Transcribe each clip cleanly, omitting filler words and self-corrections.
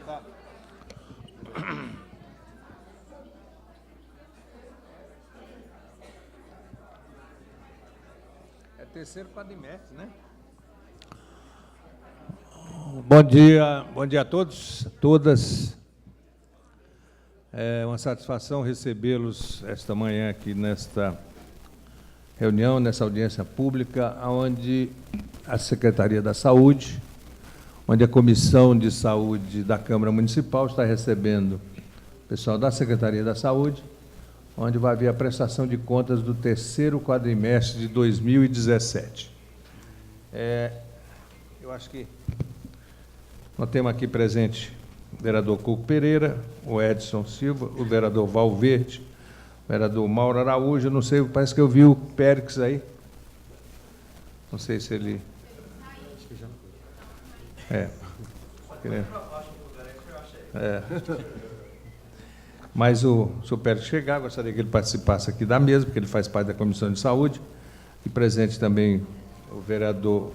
Tá. É terceiro quadrimestre, né? Bom dia a todos, todas. É uma satisfação recebê-los esta manhã aqui nesta reunião, nessa audiência pública, onde a Secretaria da Saúde, onde a Comissão de Saúde da Câmara Municipal está recebendo o pessoal da Secretaria da Saúde, onde vai haver a prestação de contas do terceiro quadrimestre de 2017. Eu acho que nós temos aqui presente o vereador Cuco Pereira, o Edson Silva, o vereador Valverde, o vereador Mauro Araújo, não sei, parece que eu vi o Périx aí. Não sei se ele... Mas se o Pérez chegar, gostaria que ele participasse aqui da mesa, porque ele faz parte da Comissão de Saúde, e presente também o vereador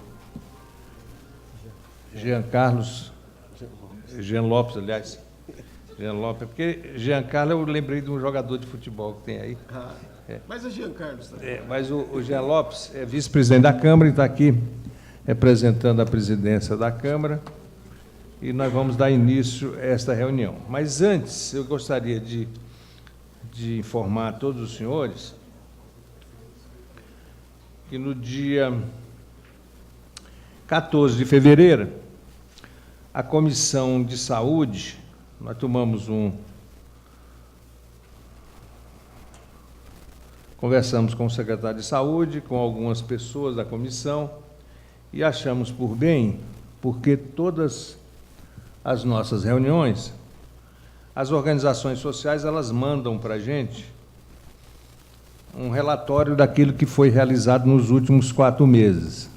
Jean Lopes, aliás. Jean Lopes, porque Jean Carlos, eu lembrei de um jogador de futebol que tem aí. Mas é Jean Carlos também. Mas o Jean Lopes é vice-presidente da Câmara e está aqui representando a presidência da Câmara, e nós vamos dar início a esta reunião. Mas antes, eu gostaria de informar a todos os senhores que no dia 14 de fevereiro, a Comissão de Saúde, nós tomamos conversamos com o secretário de Saúde, com algumas pessoas da comissão, e achamos por bem, porque todas as nossas reuniões, as organizações sociais, elas mandam para a gente um relatório daquilo que foi realizado nos últimos 4 meses.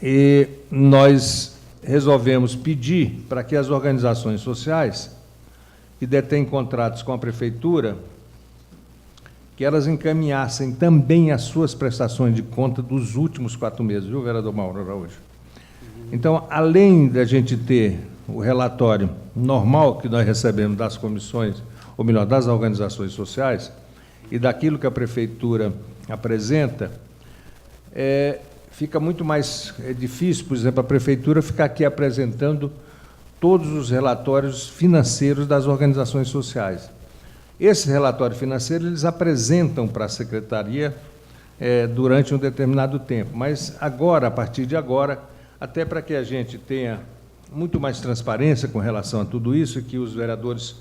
E nós resolvemos pedir para que as organizações sociais que detêm contratos com a Prefeitura, que elas encaminhassem também as suas prestações de conta dos últimos 4 meses, viu, vereador Mauro Araújo? Então, além da gente ter o relatório normal que nós recebemos das comissões, ou melhor, das organizações sociais, e daquilo que a Prefeitura apresenta, fica muito mais difícil, por exemplo, a Prefeitura ficar aqui apresentando todos os relatórios financeiros das organizações sociais. Esse relatório financeiro eles apresentam para a Secretaria durante um determinado tempo, mas agora, a partir de agora, até para que a gente tenha muito mais transparência com relação a tudo isso, e que os vereadores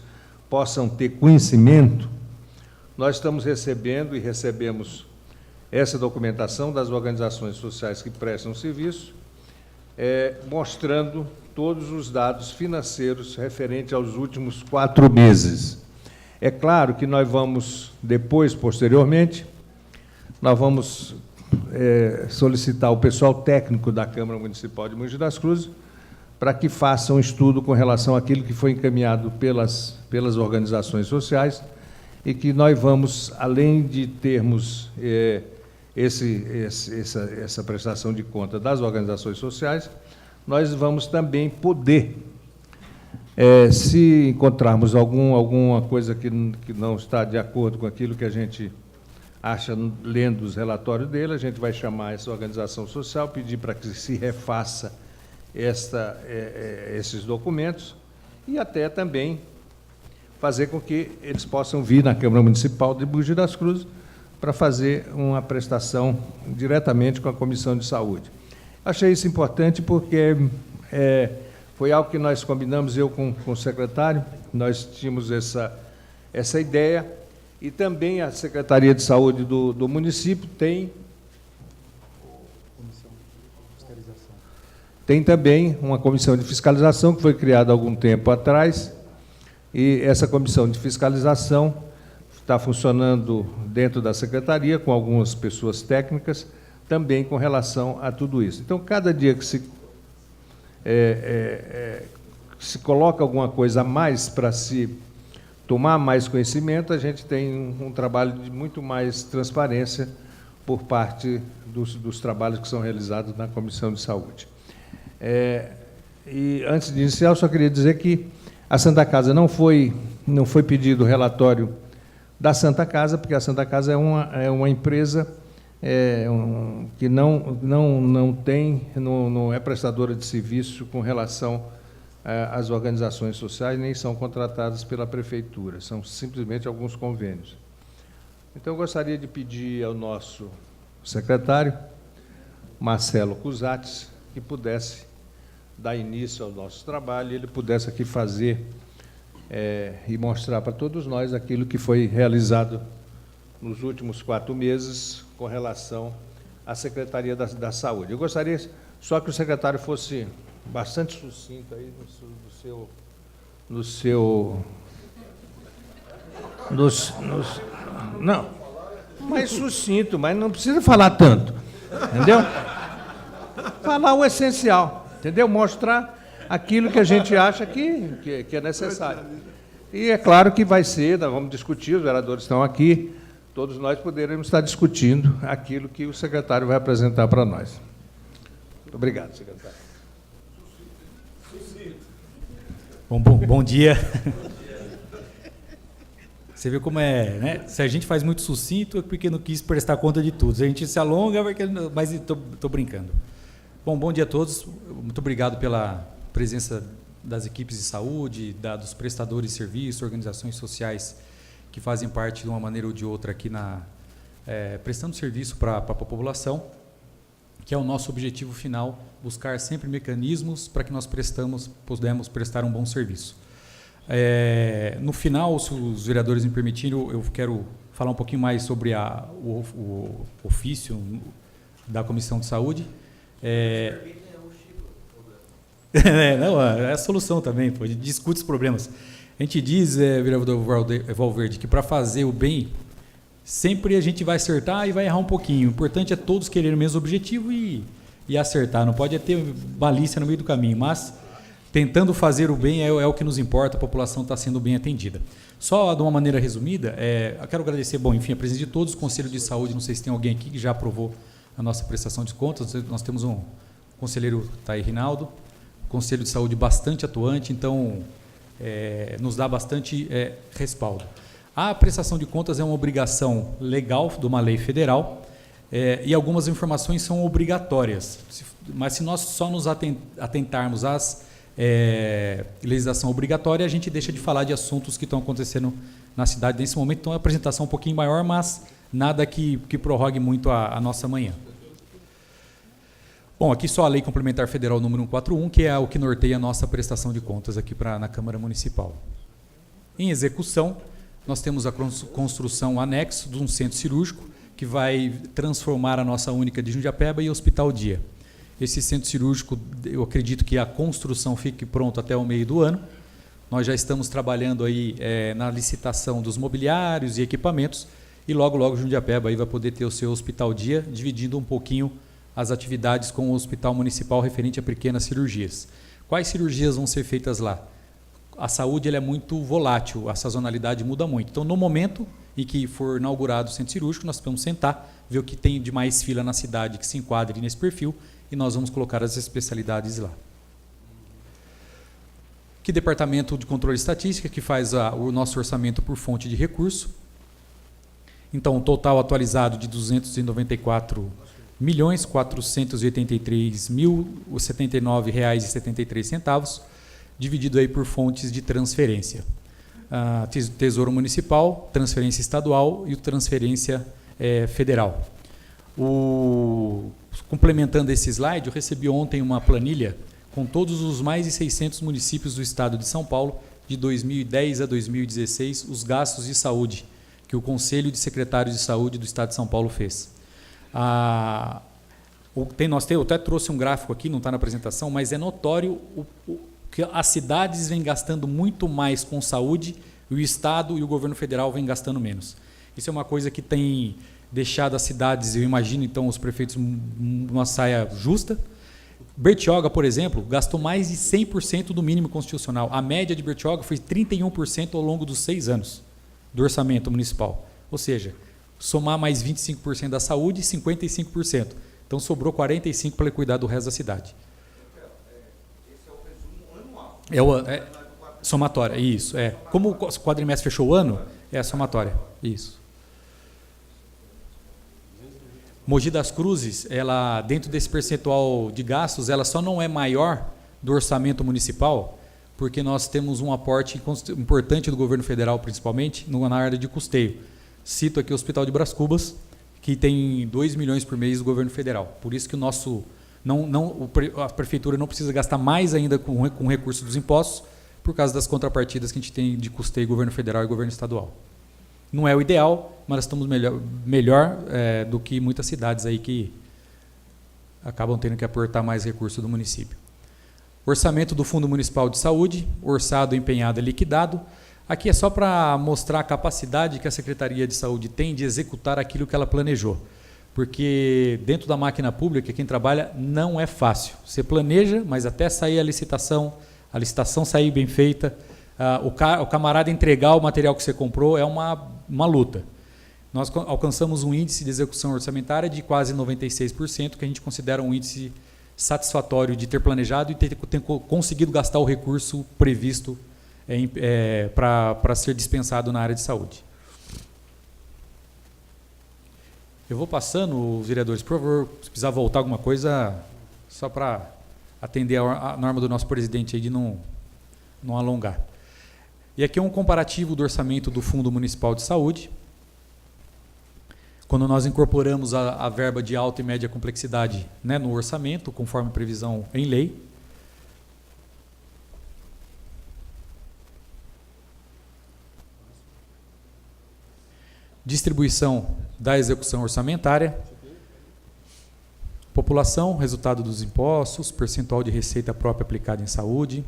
possam ter conhecimento, nós estamos recebendo e recebemos essa documentação das organizações sociais que prestam serviço, mostrando todos os dados financeiros referentes aos últimos 4 meses. É claro que nós vamos, depois, posteriormente, nós vamos solicitar o pessoal técnico da Câmara Municipal de Mogi das Cruzes para que façam um estudo com relação àquilo que foi encaminhado pelas organizações sociais, e que nós vamos, além de termos essa prestação de conta das organizações sociais, nós vamos também poder, se encontrarmos alguma coisa que não está de acordo com aquilo que a gente acha, lendo os relatórios dele, a gente vai chamar essa organização social, pedir para que se refaça esses documentos, e até também fazer com que eles possam vir na Câmara Municipal de Mogi das Cruzes para fazer uma prestação diretamente com a Comissão de Saúde. Achei isso importante porque foi algo que nós combinamos, eu com o secretário, nós tínhamos essa ideia, e também a Secretaria de Saúde do município tem também uma comissão de fiscalização que foi criada há algum tempo atrás, e essa comissão de fiscalização está funcionando dentro da Secretaria, com algumas pessoas técnicas, também com relação a tudo isso. Então, cada dia que se coloca alguma coisa a mais para se tomar mais conhecimento, a gente tem um trabalho de muito mais transparência por parte dos trabalhos que são realizados na Comissão de Saúde. E antes de iniciar, eu só queria dizer que a Santa Casa não foi pedido o relatório da Santa Casa, porque a Santa Casa é uma empresa que não é prestadora de serviço com relação às organizações sociais, nem são contratadas pela Prefeitura, são simplesmente alguns convênios. Então, eu gostaria de pedir ao nosso secretário, Marcelo Cusatz, que pudesse dar início ao nosso trabalho, e ele pudesse aqui fazer e mostrar para todos nós aquilo que foi realizado nos últimos 4 meses com relação à Secretaria da Saúde. Eu gostaria só que o secretário fosse bastante sucinto aí não, mais sucinto, mas não precisa falar tanto, entendeu? Falar o essencial, entendeu? Mostrar aquilo que a gente acha que é necessário. E é claro que vai ser, nós vamos discutir, os vereadores estão aqui, todos nós poderemos estar discutindo aquilo que o secretário vai apresentar para nós. Muito obrigado, secretário. Bom dia. Você vê como né? Se a gente faz muito sucinto, é porque não quis prestar conta de tudo. Se a gente se alonga, mas estou brincando. Bom dia a todos. Muito obrigado pela presença das equipes de saúde, dos prestadores de serviço, organizações sociais que fazem parte de uma maneira ou de outra aqui prestando serviço para a população, que é o nosso objetivo final, buscar sempre mecanismos para que nós podemos prestar um bom serviço. No final, se os vereadores me permitirem, eu quero falar um pouquinho mais sobre o ofício da Comissão de Saúde. Não, é a solução também, a gente discute os problemas. A gente diz, vereador Valverde, que para fazer o bem, sempre a gente vai acertar e vai errar um pouquinho. O importante é todos quererem o mesmo objetivo e acertar. Não pode ter malícia no meio do caminho, mas tentando fazer o bem é o que nos importa, a população está sendo bem atendida. Só de uma maneira resumida, eu quero agradecer, a presença de todos os conselhos de saúde, não sei se tem alguém aqui que já aprovou a nossa prestação de contas, nós temos um conselheiro, tá aí, Rinaldo, conselho de saúde bastante atuante, então nos dá bastante respaldo. A prestação de contas é uma obrigação legal de uma lei federal e algumas informações são obrigatórias, mas se nós só nos atentarmos às legislação obrigatória, a gente deixa de falar de assuntos que estão acontecendo na cidade nesse momento, então é uma apresentação um pouquinho maior, mas nada que prorrogue muito a nossa manhã. Bom, aqui só a Lei Complementar Federal número 141, que é o que norteia a nossa prestação de contas aqui na Câmara Municipal. Em execução, nós temos a construção anexo de um centro cirúrgico que vai transformar a nossa única de Jundiapeba em Hospital Dia. Esse centro cirúrgico, eu acredito que a construção fique pronta até o meio do ano. Nós já estamos trabalhando aí na licitação dos mobiliários e equipamentos e logo Jundiapeba aí vai poder ter o seu Hospital Dia, dividindo um pouquinho as atividades com o Hospital Municipal referente a pequenas cirurgias. Quais cirurgias vão ser feitas lá? A saúde ela é muito volátil, a sazonalidade muda muito. Então, no momento em que for inaugurado o centro cirúrgico, nós vamos sentar, ver o que tem de mais fila na cidade que se enquadre nesse perfil e nós vamos colocar as especialidades lá. Que departamento de controle e estatística, que faz o nosso orçamento por fonte de recurso. Então, o total atualizado de R$ 294.483.079,73, dividido aí por fontes de transferência. Tesouro Municipal, transferência estadual e transferência federal. Complementando esse slide, eu recebi ontem uma planilha com todos os mais de 600 municípios do estado de São Paulo, de 2010 a 2016, os gastos de saúde que o Conselho de Secretários de Saúde do estado de São Paulo fez. Eu até trouxe um gráfico aqui, não está na apresentação, mas é notório que as cidades vêm gastando muito mais com saúde e o Estado e o governo federal vêm gastando menos. Isso é uma coisa que tem deixado as cidades, eu imagino, então, os prefeitos numa saia justa. Bertioga, por exemplo, gastou mais de 100% do mínimo constitucional. A média de Bertioga foi 31% ao longo dos 6 anos do orçamento municipal. Ou seja, somar mais 25% da saúde, 55%. Então, sobrou 45% para cuidar do resto da cidade. Esse é o Somatória, isso. Como o quadrimestre fechou o ano, é a somatória, isso. Mogi das Cruzes, ela, dentro desse percentual de gastos, ela só não é maior do orçamento municipal, porque nós temos um aporte importante do governo federal, principalmente, na área de custeio. Cito aqui o Hospital de Brás Cubas, que tem 2 milhões por mês do governo federal. Por isso que a prefeitura não precisa gastar mais ainda com recurso dos impostos, por causa das contrapartidas que a gente tem de custeio governo federal e governo estadual. Não é o ideal, mas estamos melhor do que muitas cidades aí que acabam tendo que aportar mais recursos do município. Orçamento do Fundo Municipal de Saúde, orçado, empenhado e liquidado. Aqui é só para mostrar a capacidade que a Secretaria de Saúde tem de executar aquilo que ela planejou. Porque dentro da máquina pública, quem trabalha não é fácil. Você planeja, mas até sair a licitação sair bem feita, o camarada entregar o material que você comprou é uma luta. Nós alcançamos um índice de execução orçamentária de quase 96%, que a gente considera um índice satisfatório de ter planejado e ter conseguido gastar o recurso previsto para ser dispensado na área de saúde. Eu vou passando, os vereadores, por favor, se precisar voltar alguma coisa, só para atender a norma do nosso presidente aí de não alongar. E aqui é um comparativo do orçamento do Fundo Municipal de Saúde. Quando nós incorporamos a verba de alta e média complexidade, né, no orçamento, conforme previsão em lei. Distribuição da execução orçamentária. População, resultado dos impostos, percentual de receita própria aplicada em saúde,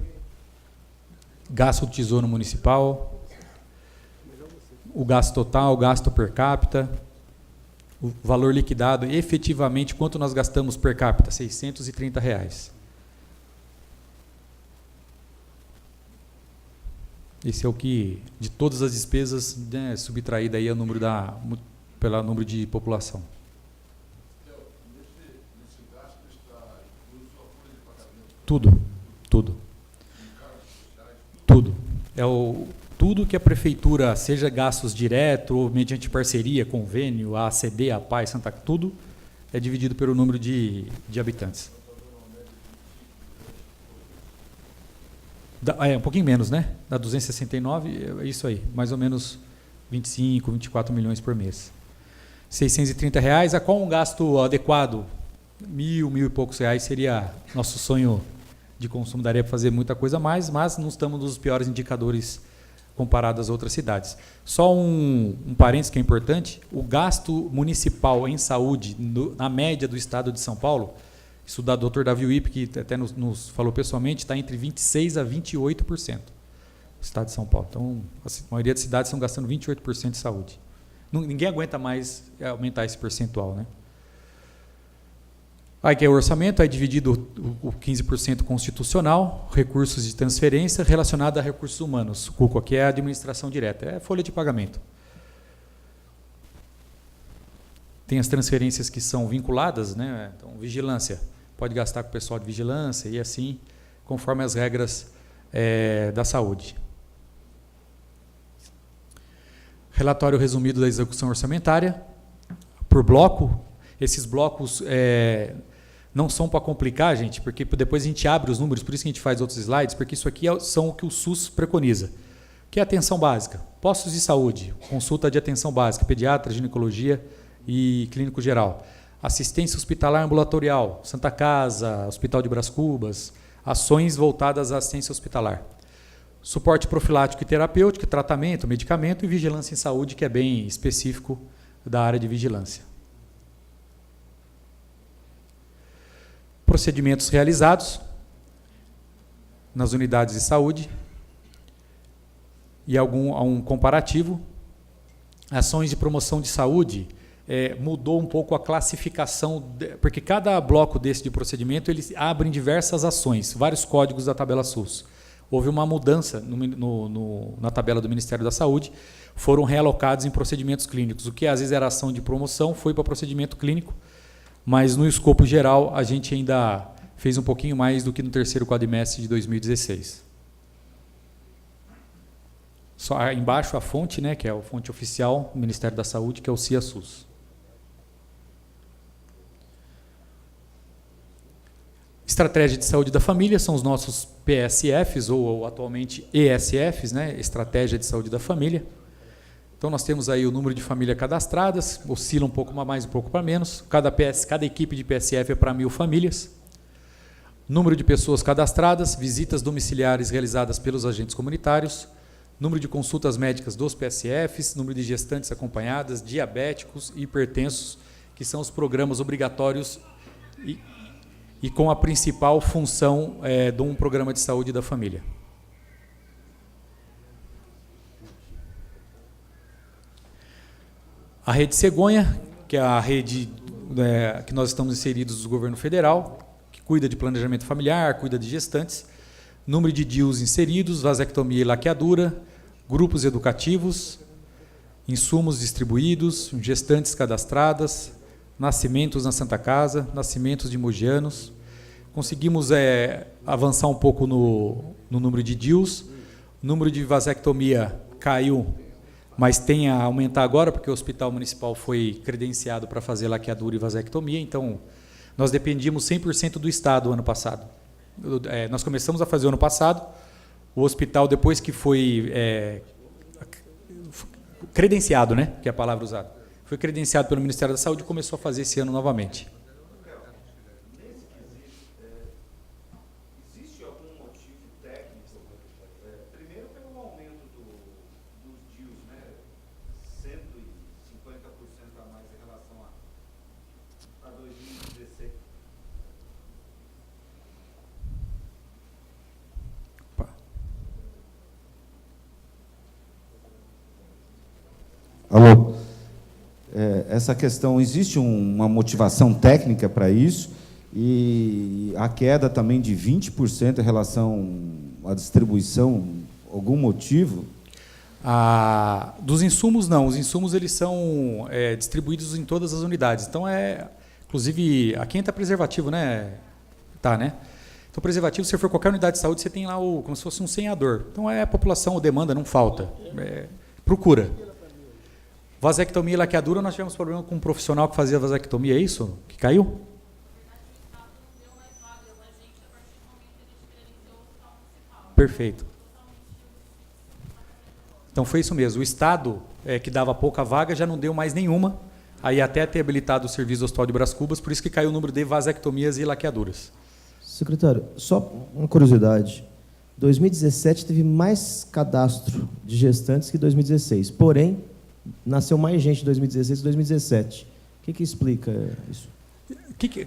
gasto do Tesouro Municipal, o gasto total, o gasto per capita, o valor liquidado e efetivamente quanto nós gastamos per capita, R$ 630. Esse é o que, de todas as despesas, né, subtraída aí pelo número de população. Tudo. Tudo que a prefeitura, seja gastos diretos ou mediante parceria, convênio, a ACD, a PAI, Santa, tudo é dividido pelo número de habitantes. Um pouquinho menos, né? Dá 269, é isso aí, mais ou menos 25, 24 milhões por mês. R$ 630, a qual um gasto adequado? R$1.000 e poucos seria nosso sonho de consumo, daria para fazer muita coisa mais, mas não estamos nos piores indicadores comparado às outras cidades. Só um parênteses que é importante, o gasto municipal em saúde, na média do estado de São Paulo, isso da Dr. Davi Wipp, que até nos falou pessoalmente, está entre 26% a 28%. O estado de São Paulo. Então, a maioria das cidades estão gastando 28% de saúde. Ninguém aguenta mais aumentar esse percentual, né? Aí que é o orçamento, aí dividido o 15% constitucional, recursos de transferência relacionado a recursos humanos. O CUCO aqui é a administração direta, é folha de pagamento. Tem as transferências que são vinculadas, né? Então, vigilância, pode gastar com o pessoal de vigilância e assim, conforme as regras da saúde. Relatório resumido da execução orçamentária, por bloco. Esses blocos não são para complicar, gente, porque depois a gente abre os números, por isso que a gente faz outros slides, porque isso aqui são o que o SUS preconiza, que é atenção básica, postos de saúde, consulta de atenção básica, pediatra, ginecologia e clínico geral, assistência hospitalar ambulatorial, Santa Casa, Hospital de Brás Cubas, ações voltadas à assistência hospitalar, suporte profilático e terapêutico, tratamento, medicamento e vigilância em saúde, que é bem específico da área de vigilância. Procedimentos realizados nas unidades de saúde e um comparativo. Ações de promoção de saúde, mudou um pouco a classificação, porque cada bloco desse de procedimento eles abrem diversas ações, vários códigos da tabela SUS. Houve uma mudança na tabela do Ministério da Saúde, foram realocados em procedimentos clínicos. O que às vezes era ação de promoção foi para procedimento clínico, mas no escopo geral a gente ainda fez um pouquinho mais do que no terceiro quadrimestre de 2016. Só embaixo a fonte, né, que é a fonte oficial do Ministério da Saúde, que é o CIASUS. Estratégia de Saúde da Família são os nossos PSFs, ou atualmente ESFs, né, Estratégia de Saúde da Família. Então nós temos aí o número de famílias cadastradas, oscila um pouco mais, um pouco para menos. Cada equipe de PSF é para 1.000 famílias. Número de pessoas cadastradas, visitas domiciliares realizadas pelos agentes comunitários, número de consultas médicas dos PSFs, número de gestantes acompanhadas, diabéticos e hipertensos, que são os programas obrigatórios e com a principal função de um programa de saúde da família. A Rede Cegonha, que é a rede que nós estamos inseridos do governo federal, que cuida de planejamento familiar, cuida de gestantes, número de DIUs inseridos, vasectomia e laqueadura, grupos educativos, insumos distribuídos, gestantes cadastradas, nascimentos na Santa Casa, nascimentos de mogianos. Conseguimos avançar um pouco no número de DIUs, o número de vasectomia caiu, mas tem a aumentar agora, porque o Hospital Municipal foi credenciado para fazer laqueadura e vasectomia, então nós dependíamos 100% do Estado ano passado. Nós começamos a fazer ano passado, o hospital, depois que foi credenciado, né, que é a palavra usada, foi credenciado pelo Ministério da Saúde e começou a fazer esse ano novamente. Existe algum motivo técnico, primeiro pelo aumento dos DIUs, né, 150% a mais em relação a 2016? Alô, essa questão, existe uma motivação técnica para isso, e a queda também de 20% em relação à distribuição, algum motivo? Dos insumos, não. Os insumos eles são distribuídos em todas as unidades. Então, inclusive, aqui entra preservativo, né? Tá, né? Então, preservativo, se você for qualquer unidade de saúde, você tem lá como se fosse um senhador. Então, a população, ou demanda, não falta. Procura. Vasectomia e laqueadura, nós tivemos problema com um profissional que fazia vasectomia, é isso? Que caiu? Perfeito. Então foi isso mesmo. O Estado, que dava pouca vaga, já não deu mais nenhuma. Aí até ter habilitado o serviço do Hospital de Brás Cubas, por isso que caiu o número de vasectomias e laqueaduras. Secretário, só uma curiosidade. 2017 teve mais cadastro de gestantes que 2016. Porém, nasceu mais gente em 2016 que 2017. O que explica isso?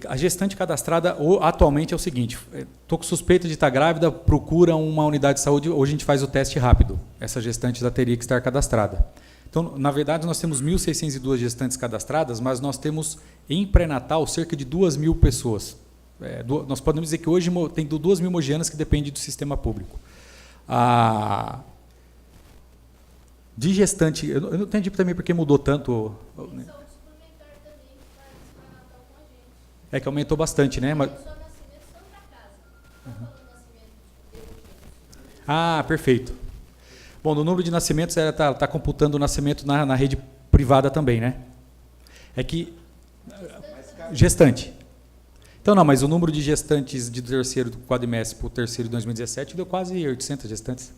A gestante cadastrada atualmente é o seguinte: estou com suspeita de estar grávida, procura uma unidade de saúde, hoje a gente faz o teste rápido. Essa gestante já teria que estar cadastrada. Então, na verdade, nós temos 1.602 gestantes cadastradas, mas nós temos em pré-natal cerca de 2.000 pessoas. Nós podemos dizer que hoje tem 2.000 mogianas que dependem do sistema público. De gestante, eu não entendi também porque mudou tanto. É que aumentou bastante, né? Mas... perfeito. Bom, no número de nascimentos, ela está computando o nascimento na rede privada também, né? É que... Gestante. Então, não, mas o número de gestantes de terceiro do quadrimestre para o terceiro de 2017 deu quase 800 gestantes.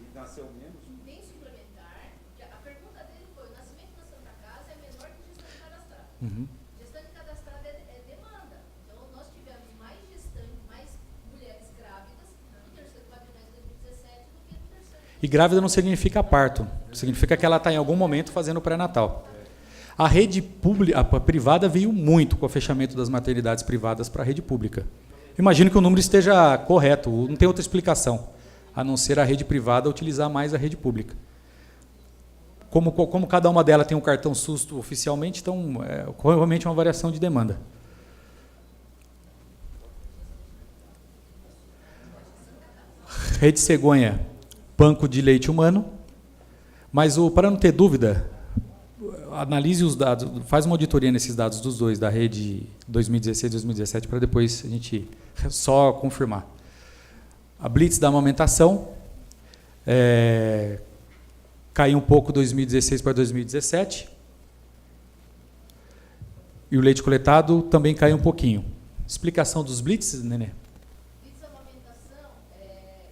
E nasceu menos? Tem suplementar. A pergunta dele foi: o nascimento na Santa Casa é menor que o gestante cadastrado. Gestante cadastrada é demanda. Então, nós tivemos mais gestantes, mais mulheres grávidas no terceiro quadrimestre de 2017 do que no terceiro. E grávida não significa parto. Significa que ela está em algum momento fazendo pré-natal. A rede pública, a privada veio muito com o fechamento das maternidades privadas para a rede pública. Imagino que o número esteja correto, não tem outra explicação, a não ser a rede privada utilizar mais a rede pública. Como cada uma delas tem um cartão SUS oficialmente, então provavelmente é uma variação de demanda. Rede Cegonha, banco de leite humano, mas para não ter dúvida, analise os dados, faz uma auditoria nesses dados dos dois, da rede 2016 e 2017, para depois a gente só confirmar. A blitz da amamentação, Caiu um pouco 2016 para 2017. E o leite coletado também caiu um pouquinho. Explicação dos blitz, Nenê? Blitz amamentação,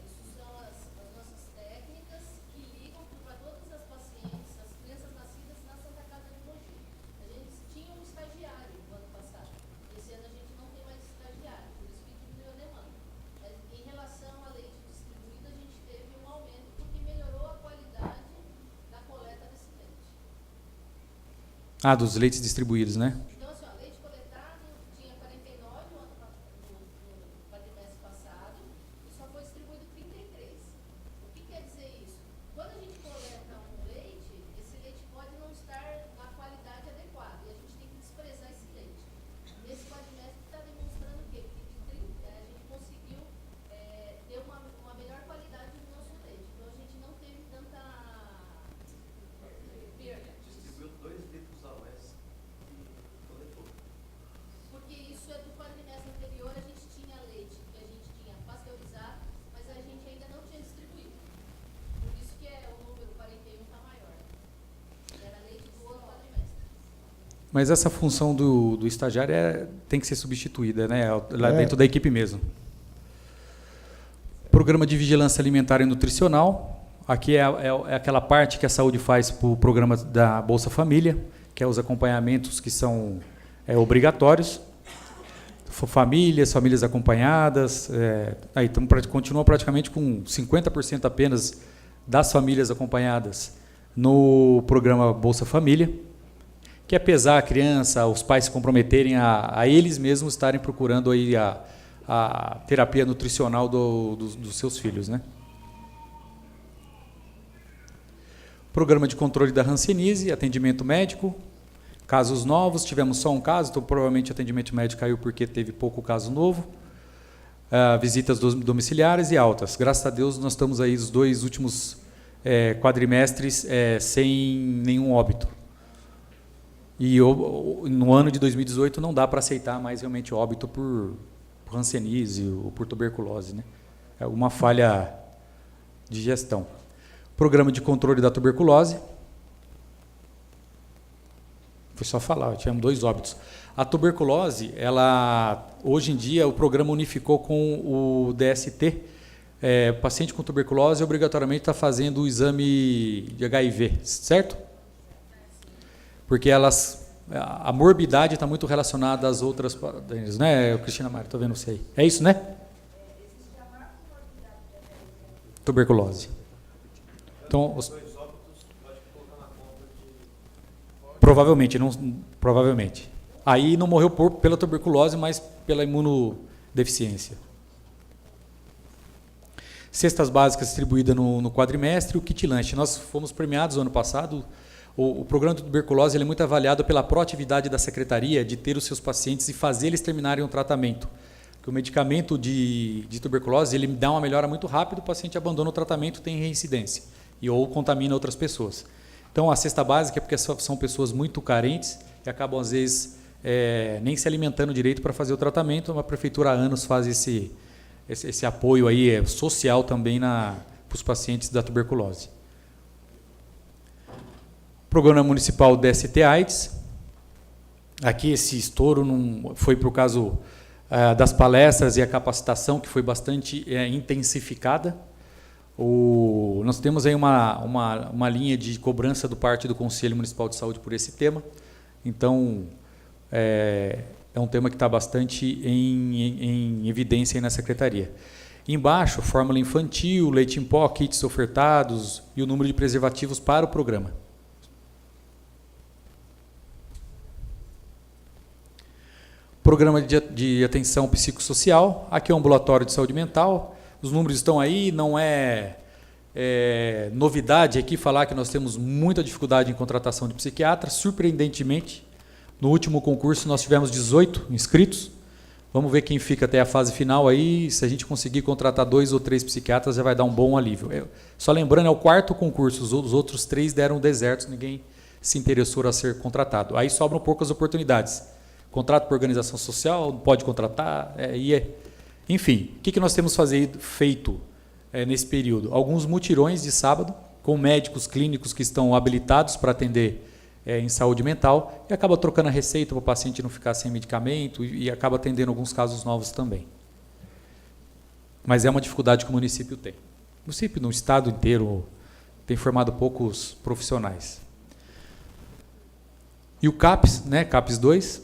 isso são as nossas técnicas que ligam para todas as pacientes, as crianças nascidas na Santa Casa de Mogi. A gente tinha um estagiário no ano passado. Esse ano a gente não tem mais estagiário, por isso que diminuiu a demanda. Mas em relação a leite distribuído, a gente teve um aumento porque melhorou a qualidade da coleta desse leite. Dos leites distribuídos, né? Então, assim, ó, leite coletado tinha 49 no quadrimestre passado e só foi distribuído 33. O que quer dizer isso? Quando a gente coleta um leite, esse leite pode não estar na qualidade adequada e a gente tem que desprezar esse leite. Nesse quadrimestre está demonstrando o quê? Que a gente conseguiu ter uma melhor qualidade do nosso leite. Então, a gente não teve tanta perda. Distribuiu 2 litros a mais e coletou. Porque isso é do quadrimestre anterior, a gente tinha leite que a gente tinha pasteurizado, mas a gente ainda não tinha distribuído. Por isso que o número 41 está maior. Era leite do outro quadrimestre. Mas essa função do estagiário tem que ser substituída, né? Lá dentro da equipe mesmo. Programa de vigilância alimentar e nutricional. Aqui é aquela parte que a saúde faz para o programa da Bolsa Família, que é os acompanhamentos que são obrigatórios. Famílias acompanhadas. Aí continua praticamente com 50% apenas das famílias acompanhadas no programa Bolsa Família, que é pesar a criança, os pais se comprometerem a eles mesmos estarem procurando aí a terapia nutricional dos seus filhos, né? Programa de controle da hanseníase, atendimento médico, casos novos, tivemos só um caso, então provavelmente o atendimento médico caiu porque teve pouco caso novo. Visitas domiciliares e altas. Graças a Deus nós estamos aí os 2 últimos quadrimestres sem nenhum óbito. E no ano de 2018 não dá para aceitar mais realmente óbito por hanseníase ou por tuberculose, né? É uma falha de gestão. Programa de controle da tuberculose. Foi só falar, tivemos 2 óbitos. A tuberculose, hoje em dia, o programa unificou com o DST. O paciente com tuberculose obrigatoriamente está fazendo o exame de HIV, certo? Porque a morbidade está muito relacionada às outras, né, Cristina Mário? Estou vendo você aí. É isso, né? Tuberculose. Então, provavelmente. Aí não morreu pela tuberculose, mas pela imunodeficiência. Cestas básicas distribuídas no quadrimestre, o kit lanche. Nós fomos premiados no ano passado. O programa de tuberculose ele é muito avaliado pela proatividade da secretaria de ter os seus pacientes e fazer eles terminarem o tratamento. Porque o medicamento de tuberculose ele dá uma melhora muito rápido, o paciente abandona o tratamento, tem reincidência ou contamina outras pessoas. Então, a cesta básica é porque são pessoas muito carentes e acabam, às vezes, nem se alimentando direito para fazer o tratamento. A prefeitura há anos faz esse apoio aí, social também para os pacientes da tuberculose. Programa Municipal DST-AIDS. Aqui esse estouro não foi por causa das palestras e a capacitação, que foi bastante intensificada. Nós temos aí uma linha de cobrança do parte do Conselho Municipal de Saúde por esse tema. Então, é um tema que está bastante em evidência aí na Secretaria. Embaixo, fórmula infantil, leite em pó, kits ofertados e o número de preservativos para o programa. Programa de atenção psicossocial. Aqui é um ambulatório de saúde mental. Os números estão aí, não é novidade aqui falar que nós temos muita dificuldade em contratação de psiquiatras. Surpreendentemente, no último concurso nós tivemos 18 inscritos. Vamos ver quem fica até a fase final aí. Se a gente conseguir contratar 2 ou 3 psiquiatras, já vai dar um bom alívio. Só lembrando, é o 4º concurso, os outros 3 deram desertos, ninguém se interessou a ser contratado. Aí sobram poucas oportunidades. Contrato por organização social, pode contratar, Enfim, o que nós temos feito nesse período? Alguns mutirões de sábado, com médicos clínicos que estão habilitados para atender em saúde mental, e acaba trocando a receita para o paciente não ficar sem medicamento e acaba atendendo alguns casos novos também. Mas é uma dificuldade que o município tem. O município, no estado inteiro, tem formado poucos profissionais. E o CAPS, né, CAPS 2,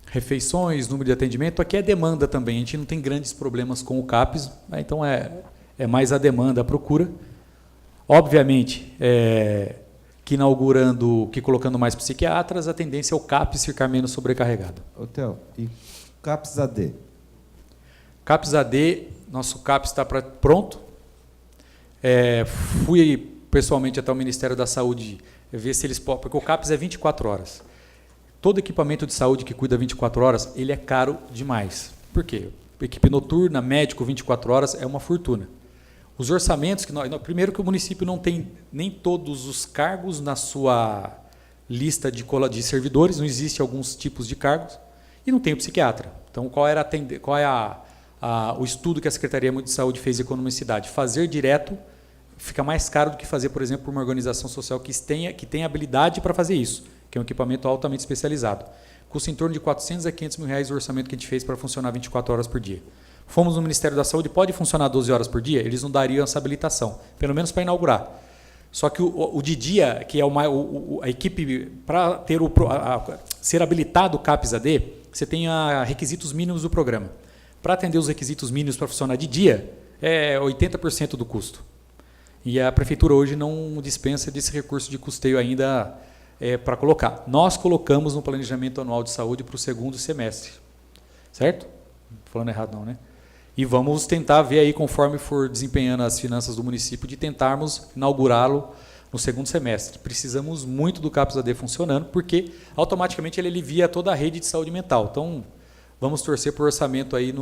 refeições, número de atendimento, aqui é demanda também, a gente não tem grandes problemas com o CAPS, né, então é mais a demanda, a procura. Obviamente, que inaugurando, que colocando mais psiquiatras, a tendência é o CAPS ficar menos sobrecarregado. Hotel, e CAPS AD? CAPS AD, nosso CAPS está pronto. Fui pessoalmente até o Ministério da Saúde ver se eles podem, porque o CAPS é 24 horas. Todo equipamento de saúde que cuida 24 horas, ele é caro demais. Por quê? Equipe noturna, médico 24 horas é uma fortuna. Os orçamentos que primeiro que o município não tem nem todos os cargos na sua lista de servidores, não existe alguns tipos de cargos, e não tem o psiquiatra. Então, qual é o estudo que a Secretaria de Saúde fez de economicidade? Fazer direto fica mais caro do que fazer, por exemplo, por uma organização social que tenha habilidade para fazer isso, que é um equipamento altamente especializado. Custa em torno de 400 a 500 mil reais o orçamento que a gente fez para funcionar 24 horas por dia. Fomos no Ministério da Saúde, pode funcionar 12 horas por dia? Eles não dariam essa habilitação, pelo menos para inaugurar. Só que o de dia, que é a equipe, para ser habilitado o CAPS AD, você tem requisitos mínimos do programa. Para atender os requisitos mínimos para funcionar de dia, é 80% do custo. E a Prefeitura hoje não dispensa desse recurso de custeio ainda para colocar. Nós colocamos no planejamento anual de saúde para o segundo semestre. Certo? Falando errado não, né? E vamos tentar ver aí, conforme for desempenhando as finanças do município, de tentarmos inaugurá-lo no segundo semestre. Precisamos muito do CAPS AD funcionando, porque automaticamente ele alivia toda a rede de saúde mental. Então, vamos torcer por orçamento aí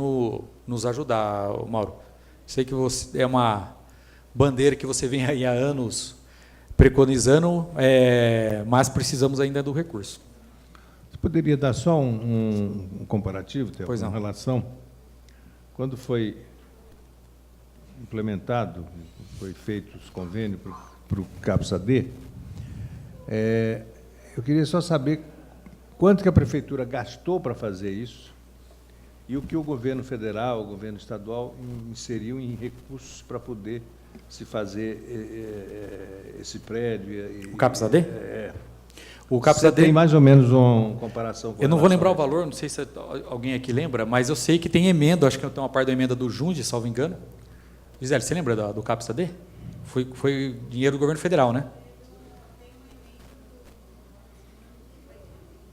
nos ajudar, Mauro. Sei que é uma bandeira que você vem aí há anos preconizando, mas precisamos ainda do recurso. Você poderia dar só um comparativo, Theo, pois não. Com relação, quando foi implementado, foi feito os convênios para o CAPS AD, eu queria só saber quanto que a Prefeitura gastou para fazer isso e o que o governo federal, o governo estadual inseriu em recursos para poder se fazer esse prédio. O CAPS AD? O CAPS Você AD tem mais ou menos uma comparação com eu não vou lembrar o valor, não sei se alguém aqui lembra, mas eu sei que tem emenda, acho que tem uma parte da emenda do Junde, salvo engano. Gisele, você lembra do CAPS AD? Foi dinheiro do governo federal, né?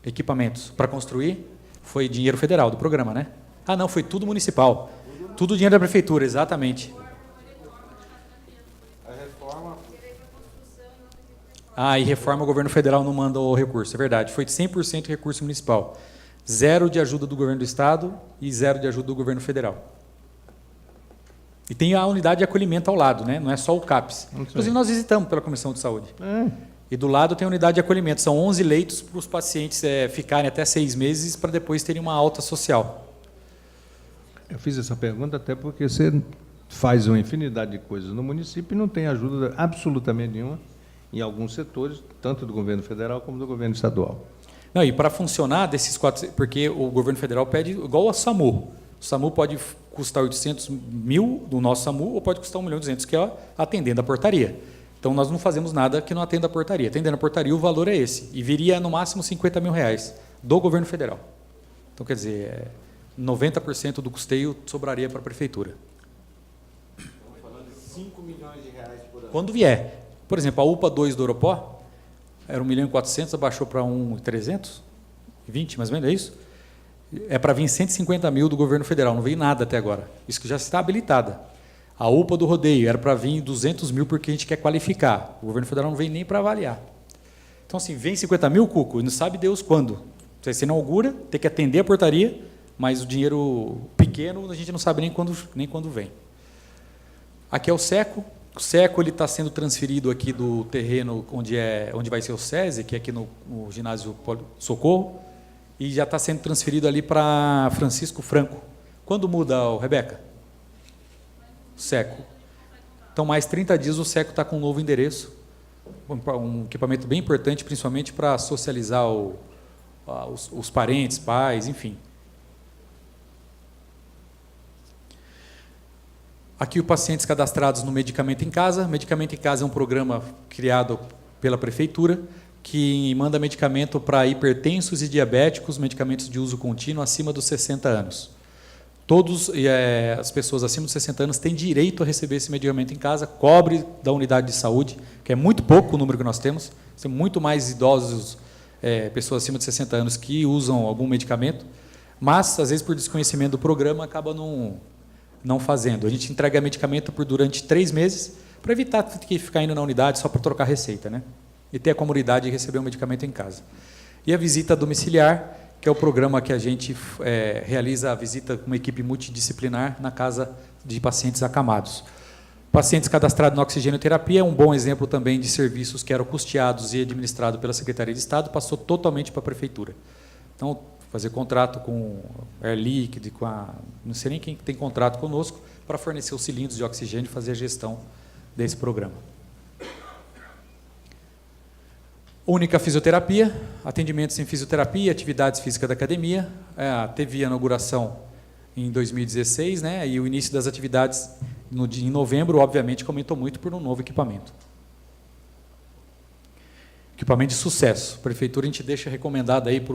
Equipamentos para construir, foi dinheiro federal do programa, né? Ah, não, foi tudo municipal. Tudo dinheiro da prefeitura, exatamente. E reforma o governo federal não manda o recurso, é verdade. Foi 100% recurso municipal. 0 de ajuda do governo do estado e 0 de ajuda do governo federal. E tem a unidade de acolhimento ao lado, né? Não é só o CAPS. Inclusive, nós visitamos pela Comissão de Saúde. E do lado tem a unidade de acolhimento. São 11 leitos para os pacientes ficarem até 6 meses para depois terem uma alta social. Eu fiz essa pergunta até porque você faz uma infinidade de coisas no município e não tem ajuda absolutamente nenhuma em alguns setores, tanto do governo federal como do governo estadual. Não, e para funcionar desses 4, porque o governo federal pede igual a SAMU. O SAMU pode custar 800 mil do nosso SAMU ou pode custar 1.200.000, que é atendendo a portaria. Então, nós não fazemos nada que não atenda a portaria. Atendendo a portaria, o valor é esse. E viria, no máximo, 50 mil reais do governo federal. Então, quer dizer, 90% do custeio sobraria para a prefeitura. Estamos falando de 5 milhões de reais por ano. Quando vier. Por exemplo, a UPA 2 do Oropó era 1.400.000, abaixou para 1.320, mais ou menos, é isso? É para vir 150 mil do governo federal, não veio nada até agora. Isso que já está habilitada. A UPA do Rodeio era para vir 200 mil porque a gente quer qualificar. O governo federal não vem nem para avaliar. Então, assim, vem 50 mil, Cuco, e não sabe Deus quando. Você inaugura, tem que atender a portaria, mas o dinheiro pequeno a gente não sabe nem quando vem. Aqui é o SECO. O SECO está sendo transferido aqui do terreno onde vai ser o SESI, que é aqui no ginásio Socorro, e já está sendo transferido ali para Francisco Franco. Quando muda, Rebeca? SECO. Então, mais 30 dias o SECO está com um novo endereço, um equipamento bem importante, principalmente para socializar os parentes, pais, enfim. Aqui os pacientes cadastrados no Medicamento em Casa. Medicamento em Casa é um programa criado pela Prefeitura, que manda medicamento para hipertensos e diabéticos, medicamentos de uso contínuo acima dos 60 anos. Todas as pessoas acima dos 60 anos têm direito a receber esse medicamento em casa, cobre da unidade de saúde, que é muito pouco o número que nós temos, tem muito mais idosos, pessoas acima de 60 anos que usam algum medicamento, mas, às vezes, por desconhecimento do programa, acaba não fazendo. A gente entrega medicamento durante 3 meses, para evitar que ficar indo na unidade só para trocar receita, né? E ter a comunidade de receber o medicamento em casa. E a visita domiciliar, que é o programa que a gente realiza a visita com uma equipe multidisciplinar na casa de pacientes acamados. Pacientes cadastrados na oxigenoterapia é um bom exemplo também de serviços que eram custeados e administrados pela Secretaria de Estado, passou totalmente para a Prefeitura. Então, fazer contrato com Air Liquide, não sei nem quem tem contrato conosco, para fornecer os cilindros de oxigênio e fazer a gestão desse programa. Única Fisioterapia, atendimentos em fisioterapia, atividades físicas da academia. Teve a inauguração em 2016, né, e o início das atividades em novembro, obviamente, aumentou muito por um novo equipamento. Equipamento de sucesso. A Prefeitura, a gente deixa recomendado aí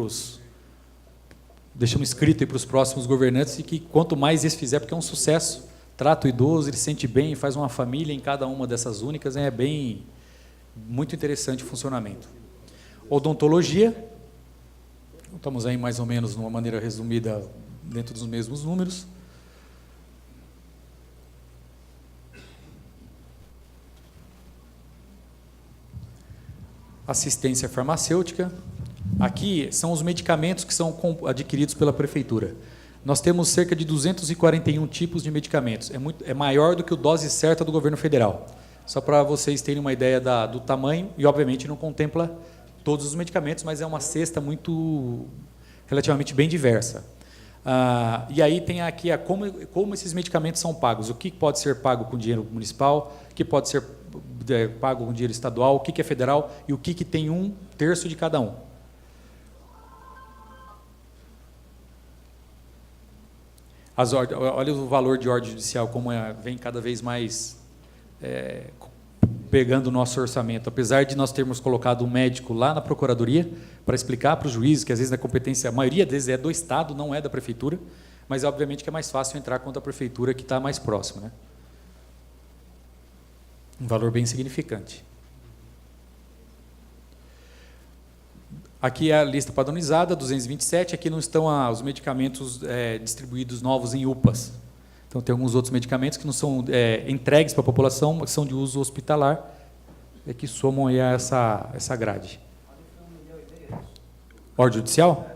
deixamos escrito aí para os próximos governantes, e que quanto mais esse fizer, porque é um sucesso, trata o idoso, ele se sente bem, faz uma família em cada uma dessas únicas, é muito interessante o funcionamento. Odontologia, estamos aí mais ou menos, de uma maneira resumida, dentro dos mesmos números. Assistência farmacêutica. Aqui são os medicamentos que são adquiridos pela Prefeitura. Nós temos cerca de 241 tipos de medicamentos. É maior do que o dose certa do governo federal. Só para vocês terem uma ideia do tamanho, e obviamente não contempla todos os medicamentos, mas é uma cesta relativamente bem diversa. E aí tem aqui como esses medicamentos são pagos, o que pode ser pago com dinheiro municipal, o que pode ser pago com dinheiro estadual, o que é federal e o que tem 1/3 de cada um. Olha o valor de ordem judicial, como vem cada vez mais pegando o nosso orçamento. Apesar de nós termos colocado um médico lá na Procuradoria para explicar para os juízes que, às vezes, a competência, a maioria deles é do Estado, não é da Prefeitura, mas, obviamente, que é mais fácil entrar contra a Prefeitura, que está mais próxima, né? Um valor bem significante. Aqui é a lista padronizada, 227. Aqui não estão os medicamentos distribuídos novos em UPAs. Então, tem alguns outros medicamentos que não são entregues para a população, mas são de uso hospitalar, que somam aí a essa grade. Ordem judicial?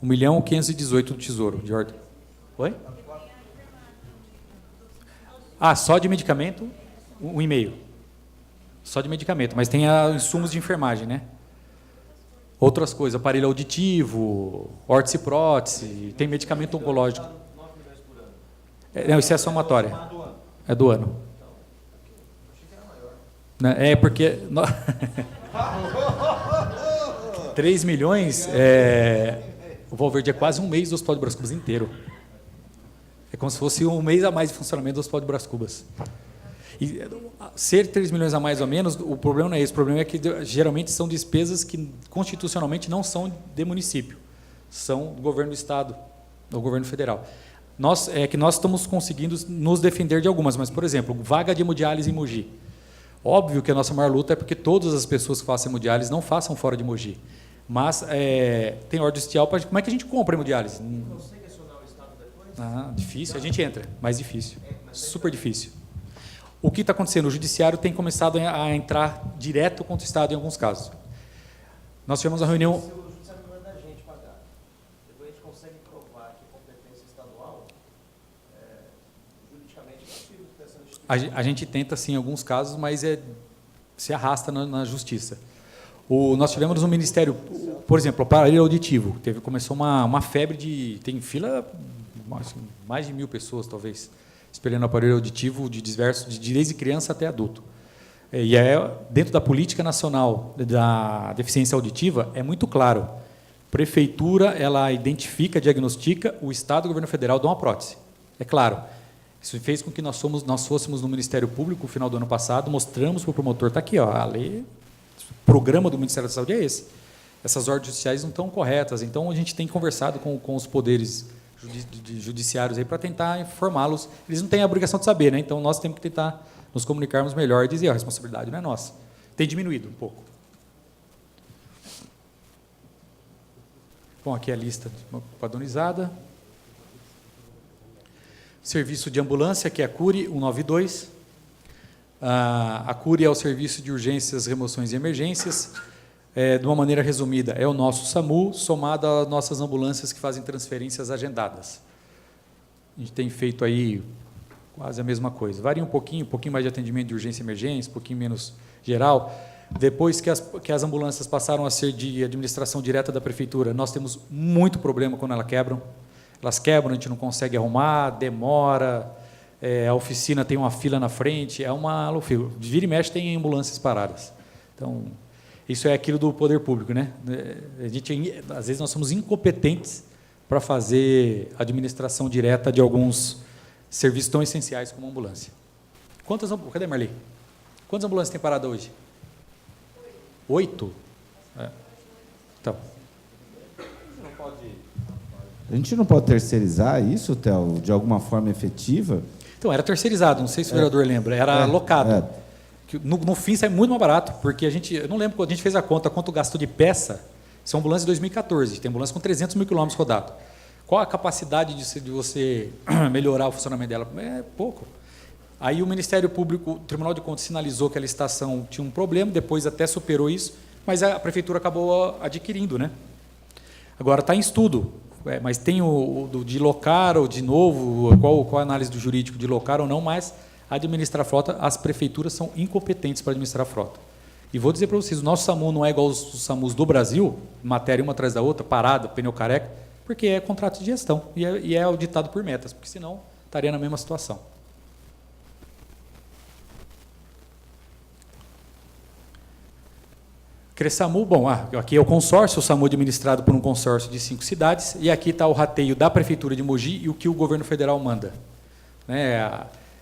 1.518.000 do Tesouro. De ordem. Oi? Só de medicamento, 1,5. Só de medicamento, mas tem insumos de enfermagem, né? Outras coisas, aparelho auditivo, órtese e prótese, tem medicamento oncológico. 9 milhões por ano. Não, isso é somatória. É do ano. Achei que era maior. É porque... 3 milhões, o Valverde é quase um mês do Hospital de Brás Cubas inteiro. É como se fosse um mês a mais de funcionamento do Hospital de Brás Cubas. E ser 3 milhões a mais ou menos, o problema não é esse. O problema é que geralmente são despesas que constitucionalmente não são de município, são do governo do Estado, do governo federal. Nós estamos conseguindo nos defender de algumas, mas, por exemplo, vaga de hemodiálise em Mogi. Óbvio que a nossa maior luta é porque todas as pessoas que façam hemodiálise não façam fora de Mogi. Mas tem ordem judicial para... Como é que a gente compra hemodiálise? Não sei questionar o Estado depois? Difícil, a gente entra, mais difícil. Super difícil. O que está acontecendo? O judiciário tem começado a entrar direto contra o Estado em alguns casos. Nós tivemos uma reunião... Se o judiciário manda a gente pagar, depois a gente consegue provar que a competência estadual, juridicamente, é possível ter essa instituição. A gente tenta, sim, em alguns casos, mas se arrasta na justiça. Nós tivemos no Ministério, por exemplo, o aparelho auditivo. Começou uma febre tem fila, mais de 1.000 pessoas, talvez. espelhando o aparelho auditivo desde criança até adulto. E dentro da política nacional da deficiência auditiva, é muito claro. Prefeitura, ela identifica, diagnostica, o Estado e o Governo Federal dão a prótese. É claro. Isso fez com que nós fôssemos no Ministério Público no final do ano passado, mostramos para o promotor, está aqui, ó, a lei, o programa do Ministério da Saúde é esse. Essas ordens judiciais não estão corretas, então a gente tem conversado com os poderes judiciários para tentar informá-los. Eles não têm a obrigação de saber, né? Então nós temos que tentar nos comunicarmos melhor e dizer, a responsabilidade não é nossa. Tem diminuído um pouco. Bom, aqui é a lista padronizada. Serviço de ambulância, que é a CURI 192. A CURI é o Serviço de Urgências, Remoções e Emergências. De uma maneira resumida, é o nosso SAMU, somado às nossas ambulâncias que fazem transferências agendadas. A gente tem feito aí quase a mesma coisa. Varia um pouquinho mais de atendimento de urgência e emergência, um pouquinho menos geral. Depois que as ambulâncias passaram a ser de administração direta da prefeitura, nós temos muito problema quando elas quebram. Elas quebram, a gente não consegue arrumar, demora, a oficina tem uma fila na frente, é uma loucura. Vira e mexe tem ambulâncias paradas. Então, isso é aquilo do poder público, né? Às vezes nós somos incompetentes para fazer administração direta de alguns serviços tão essenciais como a ambulância. Cadê Marli? Quantas ambulâncias tem parada hoje? 8? Então. A gente não pode terceirizar isso, Theo, de alguma forma efetiva? Então, era terceirizado, não sei se o vereador lembra, era alocado. No fim, sai muito mais barato, porque eu não lembro quando a gente fez a conta, quanto gastou de peça, isso é uma ambulância de 2014, tem ambulância com 300 mil quilômetros rodados. Qual a capacidade de você melhorar o funcionamento dela? É pouco. Aí o Ministério Público, o Tribunal de Contas sinalizou que a licitação tinha um problema, depois até superou isso, mas a Prefeitura acabou adquirindo, né? Agora está em estudo, mas tem o de locar ou de novo, qual a análise do jurídico de locar ou não, mas administrar a frota, as prefeituras são incompetentes para administrar a frota. E vou dizer para vocês, o nosso SAMU não é igual aos SAMUs do Brasil, matéria uma atrás da outra, parada, pneu careca, porque é contrato de gestão e é auditado por metas, porque senão estaria na mesma situação. CRESAMU, bom, aqui é o consórcio, o SAMU administrado por um consórcio de 5 cidades, e aqui está o rateio da Prefeitura de Mogi e o que o governo federal manda.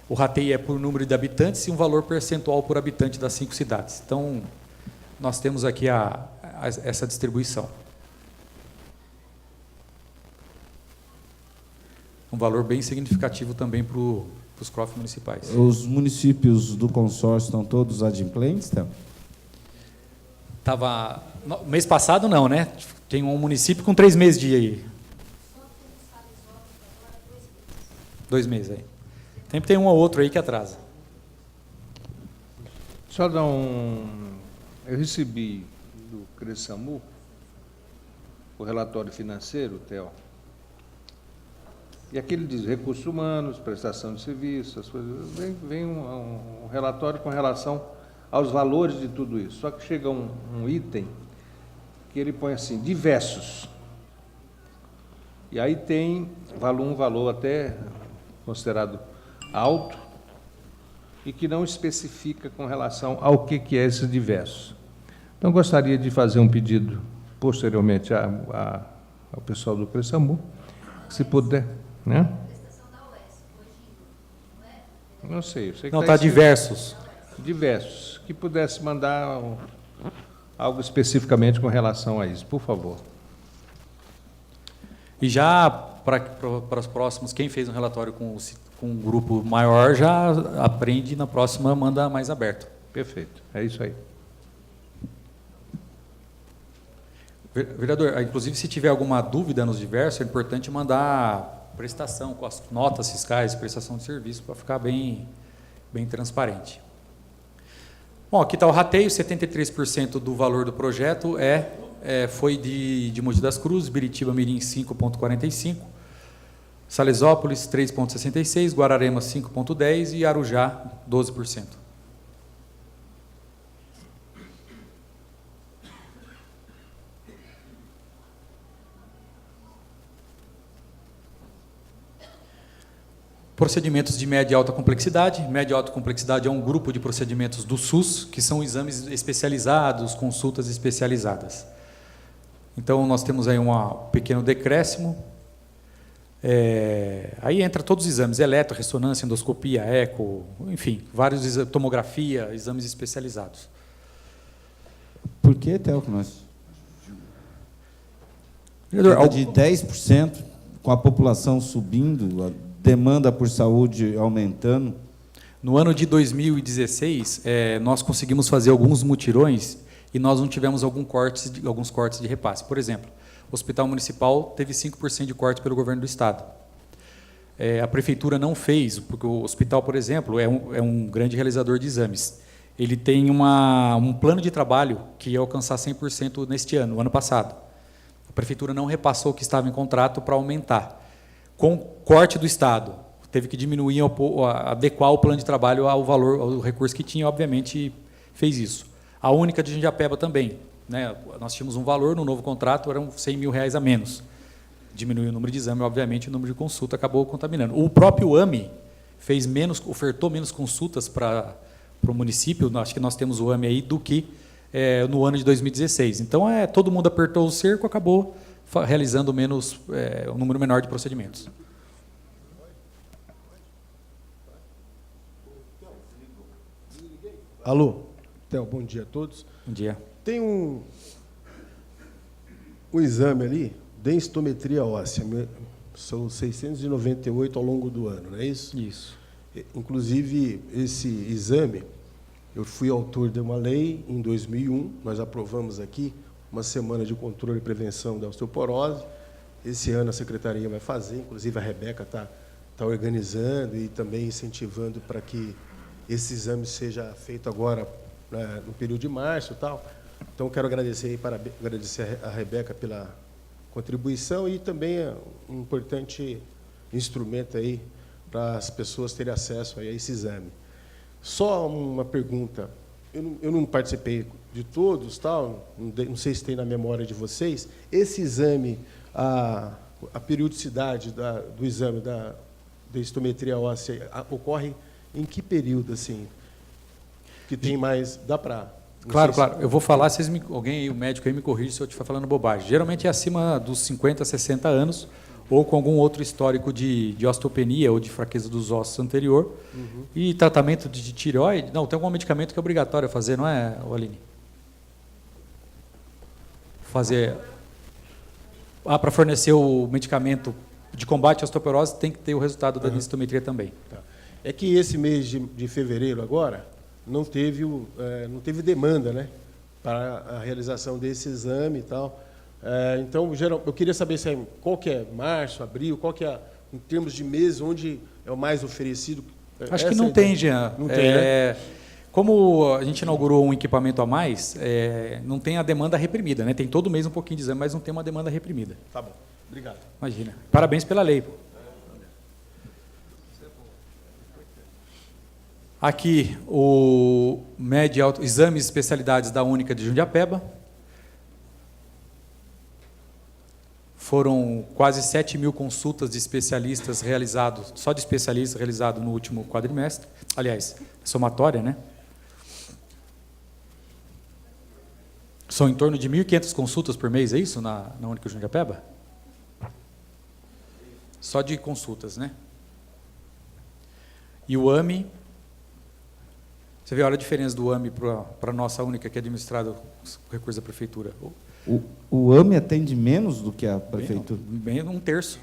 O rateio é por número de habitantes e um valor percentual por habitante das 5 cidades. Então, nós temos aqui essa distribuição. Um valor bem significativo também para os cofres municipais. Os municípios do consórcio estão todos adimplentes, Theo? Mês passado não, né? Tem um município com 3 meses de aí. 2 meses aí. Sempre tem um ou outro aí que atrasa. Só dar eu recebi do CRESAMU o relatório financeiro, Theo, e aqui ele diz recursos humanos, prestação de serviço, as coisas. Vem um relatório com relação aos valores de tudo isso. Só que chega um item que ele põe assim, diversos. E aí tem um valor até considerado alto e que não especifica com relação ao que é esse diverso. Então, gostaria de fazer um pedido posteriormente ao pessoal do CRESAMU, se puder, né? Não sei. Eu sei que não, está diversos. Diversos. Que pudesse mandar algo especificamente com relação a isso, por favor. E já para os próximos, quem fez um relatório com um grupo maior já aprende, na próxima manda mais aberto. Perfeito, é isso aí. Vereador, inclusive se tiver alguma dúvida nos diversos, é importante mandar prestação com as notas fiscais, prestação de serviço, para ficar bem transparente. Bom, aqui está o rateio, 73% do valor do projeto foi de Mogi das Cruzes, Biritiba Mirim 5,45%, Salesópolis 3,66%, Guararema 5,10% e Arujá 12%. Procedimentos de média e alta complexidade. Média e alta complexidade é um grupo de procedimentos do SUS, que são exames especializados, consultas especializadas. Então, nós temos aí um pequeno decréscimo. Aí entra todos os exames, eletro, ressonância, endoscopia, eco, enfim, vários tomografia, exames especializados. Por que, Theo, que nós... Vereador, de 10%, com a população subindo, a demanda por saúde aumentando? No ano de 2016, nós conseguimos fazer alguns mutirões e nós não tivemos alguns cortes de repasse. Por exemplo, o Hospital Municipal teve 5% de corte pelo governo do Estado. A Prefeitura não fez, porque o hospital, por exemplo, é um grande realizador de exames. Ele tem um plano de trabalho que ia alcançar 100% neste ano, o ano passado. A Prefeitura não repassou o que estava em contrato para aumentar. Com corte do Estado, teve que diminuir, adequar o plano de trabalho ao valor, ao recurso que tinha, obviamente fez isso. A única de Jundiapeba também, né? Nós tínhamos um valor no novo contrato, eram R$100 mil a menos. Diminuiu o número de exame, obviamente o número de consulta acabou contaminando. O próprio AME ofertou menos consultas para o município, acho que nós temos o AME aí, do que no ano de 2016. Então, todo mundo apertou o cerco, acabou realizando um número menor de procedimentos. Alô, Theo, bom dia a todos. Bom dia. Tem um exame ali, densitometria óssea, são 698 ao longo do ano, não é isso? Isso. Inclusive, esse exame, eu fui autor de uma lei em 2001, nós aprovamos aqui uma semana de controle e prevenção da osteoporose. Esse ano a Secretaria vai fazer, inclusive a Rebeca está organizando e também incentivando para que esse exame seja feito agora, né, no período de março e tal. Então, quero agradecer a Rebeca pela contribuição e também um importante instrumento aí para as pessoas terem acesso aí a esse exame. Só uma pergunta, eu não participei de todos, tal, não sei se tem na memória de vocês, esse exame, a periodicidade do exame da densitometria óssea ocorre em que período, assim, que tem mais, dá para... Claro. Eu vou falar, alguém aí, o médico aí me corrige se eu estiver falando bobagem. Geralmente é acima dos 50, 60 anos, ou com algum outro histórico de osteopenia ou de fraqueza dos ossos anterior. Uhum. E tratamento de tireoide. Não, tem algum medicamento que é obrigatório fazer, não é, Aline? Para fornecer o medicamento de combate à osteoporose, tem que ter o resultado da densitometria também. Tá. É que esse mês de fevereiro agora não teve demanda, né, para a realização desse exame e tal. Então, eu queria saber qual que é março, abril, qual que é, em termos de mês, onde é o mais oferecido. Acho que não tem, Jean. Não tem, né? Como a gente inaugurou um equipamento a mais, não tem a demanda reprimida, né? Tem todo mês um pouquinho de exame, mas não tem uma demanda reprimida. Tá bom. Obrigado. Imagina. Parabéns pela lei. Aqui, o médio e alto, exames e especialidades da Única de Jundiapeba. Foram quase 7 mil consultas de especialistas realizados, só de especialistas realizados no último quadrimestre. Aliás, somatória, né? São em torno de 1.500 consultas por mês, é isso, na Única de Jundiapeba? Só de consultas, né? E o AME... Você vê, olha a diferença do AME para a nossa Única, que é administrada com recurso da Prefeitura. O AME atende menos do que a Prefeitura? Bem um terço.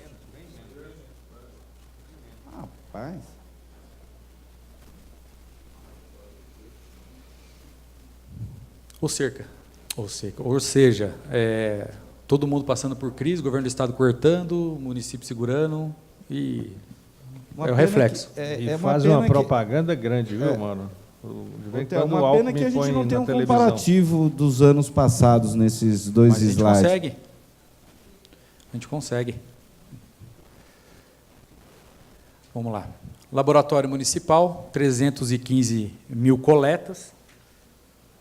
Rapaz. Ou seja, todo mundo passando por crise, governo do Estado cortando, município segurando, e é o reflexo. E faz uma propaganda grande, viu, mano? É uma pena que a gente não tem um comparativo dos anos passados nesses dois slides. A gente consegue. Vamos lá. Laboratório Municipal, 315 mil coletas.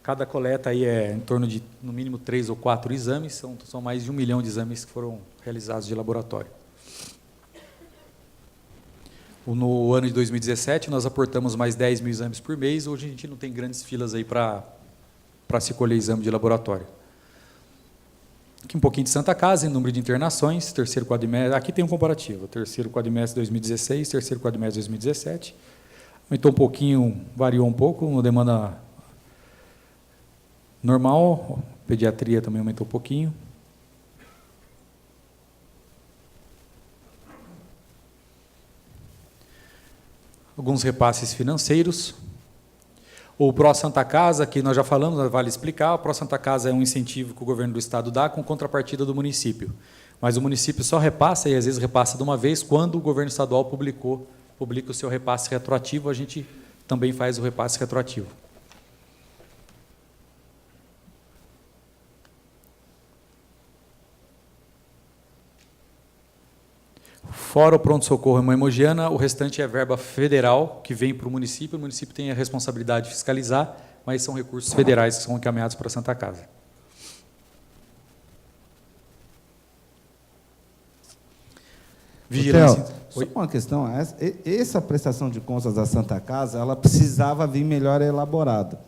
Cada coleta aí é em torno de, no mínimo, 3 ou 4 exames. São mais de 1 milhão de exames que foram realizados de laboratório. No ano de 2017, nós aportamos mais 10 mil exames por mês. Hoje a gente não tem grandes filas aí para se colher exame de laboratório. Aqui um pouquinho de Santa Casa, em número de internações, terceiro quadrimestre, aqui tem um comparativo, terceiro quadrimestre 2016, terceiro quadrimestre 2017, aumentou um pouquinho, variou um pouco, uma demanda normal, pediatria também aumentou um pouquinho. Alguns repasses financeiros. O Pró Santa Casa, que nós já falamos, vale explicar, o Pró Santa Casa é um incentivo que o governo do estado dá com contrapartida do município. Mas o município só repassa, e às vezes repassa de uma vez, quando o governo estadual publica o seu repasse retroativo, a gente também faz o repasse retroativo. Fora o pronto-socorro e Mãe Mogiana, o restante é verba federal que vem para o município tem a responsabilidade de fiscalizar, mas são recursos federais que são encaminhados para a Santa Casa. Vigilância. Só uma questão, essa prestação de contas da Santa Casa, ela precisava vir melhor elaborada,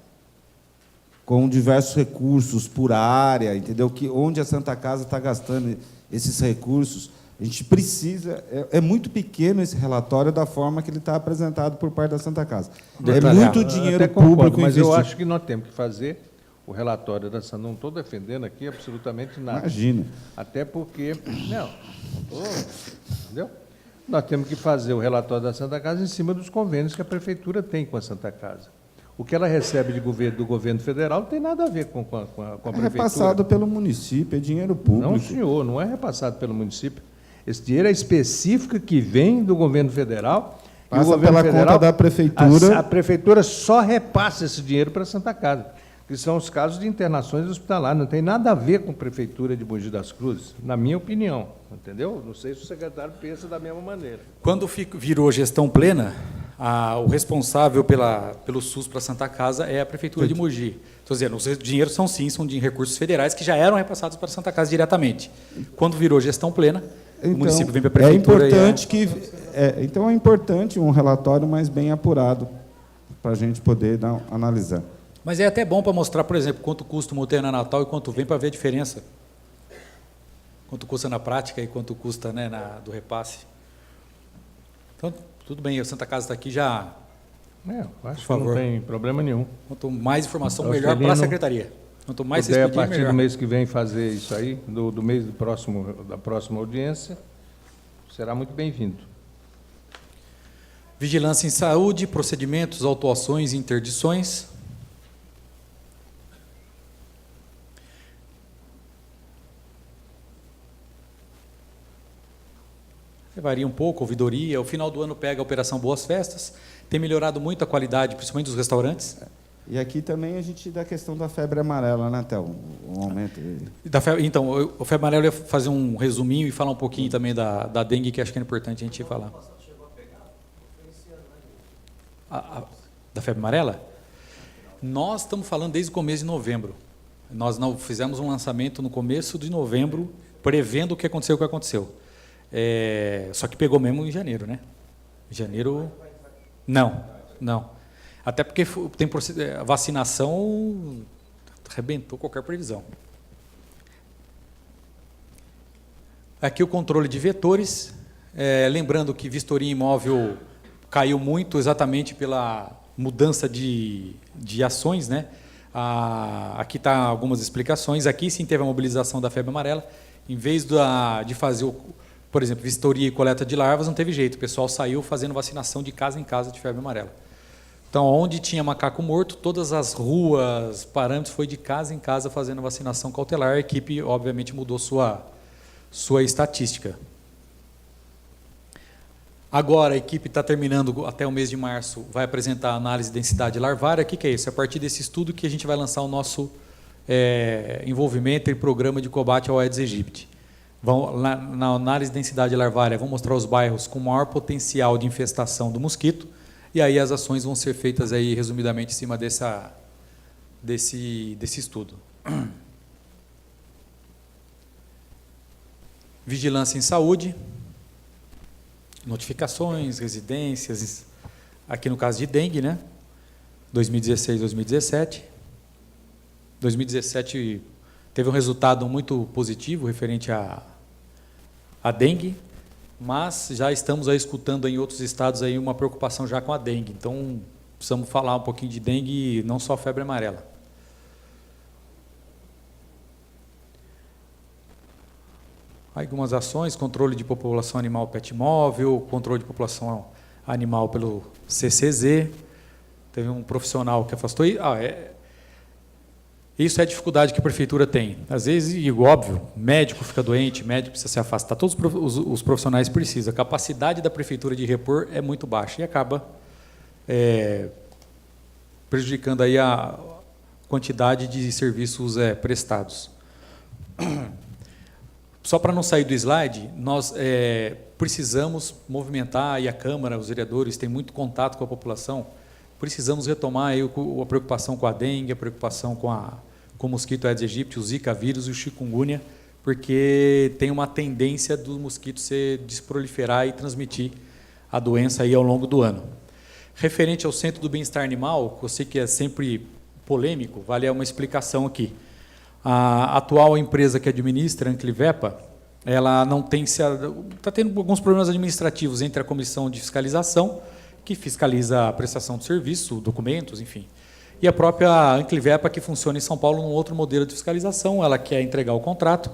com diversos recursos por área, entendeu? Que onde a Santa Casa está gastando esses recursos. A gente precisa, é muito pequeno esse relatório da forma que ele está apresentado por parte da Santa Casa. É muito dinheiro público mas investido. eu acho que nós temos que fazer o relatório da Santa. Não estou defendendo aqui absolutamente nada. Imagina. Até porque... Não estou... Entendeu? Nós temos que fazer o relatório da Santa Casa em cima dos convênios que a Prefeitura tem com a Santa Casa. O que ela recebe do governo federal não tem nada a ver com a Prefeitura. É repassado pelo município, é dinheiro público. Não, senhor, não é repassado pelo município. Esse dinheiro é específico que vem do governo federal. Passa e o governo pela federal, conta da Prefeitura. A Prefeitura só repassa esse dinheiro para a Santa Casa, que são os casos de internações hospitalares. Não tem nada a ver com a Prefeitura de Mogi das Cruzes, na minha opinião. Entendeu? Não sei se o secretário pensa da mesma maneira. Quando virou gestão plena, o responsável pelo SUS para a Santa Casa é a Prefeitura de Mogi. Estou dizendo, os dinheiros são de recursos federais que já eram repassados para a Santa Casa diretamente. Quando virou gestão plena, então, o município vem para a Prefeitura. Então é importante um relatório mais bem apurado para a gente poder analisar. Mas é até bom para mostrar, por exemplo, quanto custa uma UTI neonatal e quanto vem para ver a diferença. Quanto custa na prática e quanto custa, né, do repasse. Então, tudo bem, a Santa Casa está aqui já. Eu acho que não tem problema nenhum. Quanto mais informação, melhor para a secretaria. Quanto mais puder, vocês a pedirem, partir melhor. do mês que vem, fazer isso aí, do mês da próxima audiência, será muito bem-vindo. Vigilância em saúde, procedimentos, autuações e interdições. Varia um pouco, ouvidoria. O final do ano pega a Operação Boas Festas. Tem melhorado muito a qualidade, principalmente dos restaurantes. E aqui também a gente dá a questão da febre amarela, né, Théo? O aumento. Então, o febre amarela, eu ia fazer um resuminho e falar um pouquinho também da dengue, que acho que é importante a gente falar. Da febre amarela? Nós estamos falando desde o começo de novembro. Nós não fizemos um lançamento no começo de novembro, prevendo o que aconteceu. Só que pegou mesmo em janeiro, né? Em janeiro... Não. Até porque a vacinação arrebentou qualquer previsão. Aqui o controle de vetores. Lembrando que vistoria imóvel caiu muito exatamente pela mudança de ações, né? Aqui está algumas explicações. Aqui sim teve a mobilização da febre amarela. Em vez de fazer, por exemplo, vistoria e coleta de larvas, não teve jeito. O pessoal saiu fazendo vacinação de casa em casa de febre amarela. Então, onde tinha macaco morto, todas as ruas, parâmetros, foi de casa em casa fazendo vacinação cautelar. A equipe, obviamente, mudou sua estatística. Agora, a equipe está terminando, até o mês de março, vai apresentar a análise de densidade larvária. O que é isso? É a partir desse estudo que a gente vai lançar o nosso envolvimento em programa de combate ao Aedes aegypti. Na análise de densidade larvária, vão mostrar os bairros com maior potencial de infestação do mosquito, e aí as ações vão ser feitas aí, resumidamente, em cima desse estudo. Vigilância em saúde. notificações, residências, aqui no caso de dengue, né? 2016, 2017. 2017 teve um resultado muito positivo referente à dengue, mas já estamos aí escutando em outros estados aí uma preocupação já com a dengue. Então, precisamos falar um pouquinho de dengue, não só febre amarela. Algumas ações, controle de população animal pet móvel, controle de população animal pelo CCZ. Teve um profissional que afastou. Isso é a dificuldade que a prefeitura tem. Às vezes, e óbvio, médico fica doente, médico precisa se afastar, todos os profissionais precisam. A capacidade da prefeitura de repor é muito baixa e acaba prejudicando aí a quantidade de serviços prestados. Só para não sair do slide, nós precisamos movimentar, e a Câmara, os vereadores têm muito contato com a população, precisamos retomar aí a preocupação com a dengue, a preocupação com o mosquito Aedes aegypti, o Zika vírus e o chikungunya, porque tem uma tendência do mosquito se desproliferar e transmitir a doença aí ao longo do ano. Referente ao Centro do Bem-Estar Animal, que eu sei que é sempre polêmico, vale uma explicação aqui. A atual empresa que administra, a Anclivepa, ela não tem está tendo alguns problemas administrativos entre a comissão de fiscalização, que fiscaliza a prestação de serviço, documentos, enfim, e a própria Anclivepa, que funciona em São Paulo num outro modelo de fiscalização. Ela quer entregar o contrato.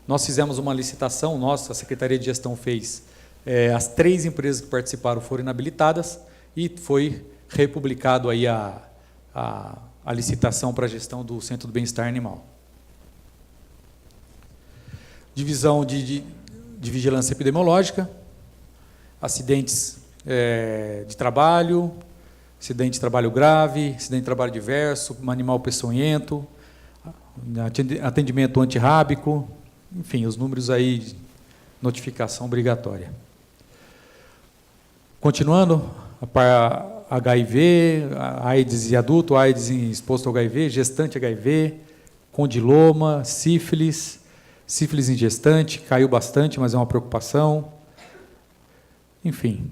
Nós fizemos uma licitação, a Secretaria de Gestão fez, as 3 empresas que participaram foram inabilitadas e foi republicado aí a licitação para a gestão do Centro do Bem-Estar Animal. Divisão de vigilância epidemiológica, acidentes de trabalho, acidente de trabalho grave, acidente de trabalho diverso, animal peçonhento, atendimento antirrábico, enfim, os números aí de notificação obrigatória. Continuando, para HIV, AIDS em adulto, AIDS em exposto ao HIV, gestante HIV, condiloma, sífilis em gestante, caiu bastante, mas é uma preocupação. Enfim,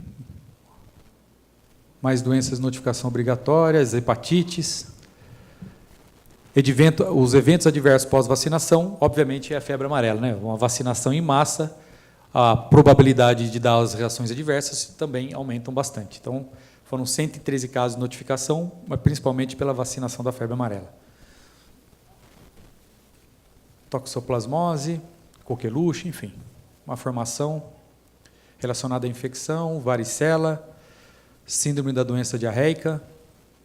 mais doenças de notificação obrigatórias, hepatites. Os eventos adversos pós-vacinação, obviamente, é a febre amarela, né? Uma vacinação em massa, a probabilidade de dar as reações adversas também aumentam bastante. Então, foram 113 casos de notificação, mas principalmente pela vacinação da febre amarela. Toxoplasmose, coqueluche, enfim, uma formação relacionada à infecção, varicela, síndrome da doença diarreica,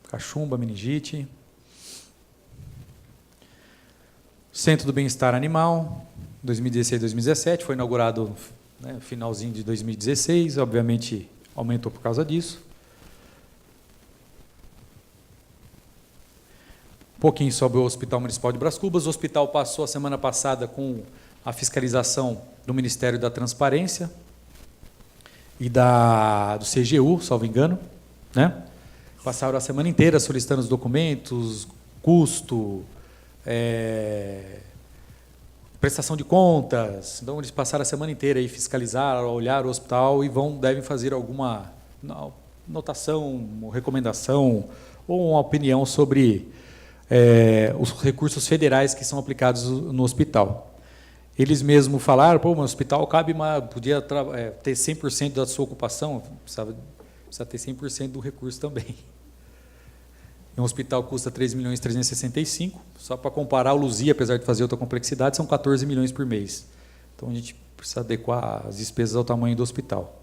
cachumba, meningite. Centro do Bem-Estar Animal, 2016 e 2017, foi inaugurado no finalzinho de 2016, obviamente aumentou por causa disso. Um pouquinho sobre o Hospital Municipal de Bras Cubas. O hospital passou a semana passada com a fiscalização do Ministério da Transparência e do CGU, salvo engano, né? Passaram a semana inteira solicitando os documentos, custo, prestação de contas. Então, eles passaram a semana inteira aí fiscalizar, olhar o hospital e devem fazer alguma notação, recomendação ou uma opinião sobre os recursos federais que são aplicados no hospital. Eles mesmos falaram, o hospital podia ter 100% da sua ocupação, precisa ter 100% do recurso também. Um hospital custa 3.365.000, só para comparar, o Luzia, apesar de fazer outra complexidade, são 14 milhões por mês. Então, a gente precisa adequar as despesas ao tamanho do hospital.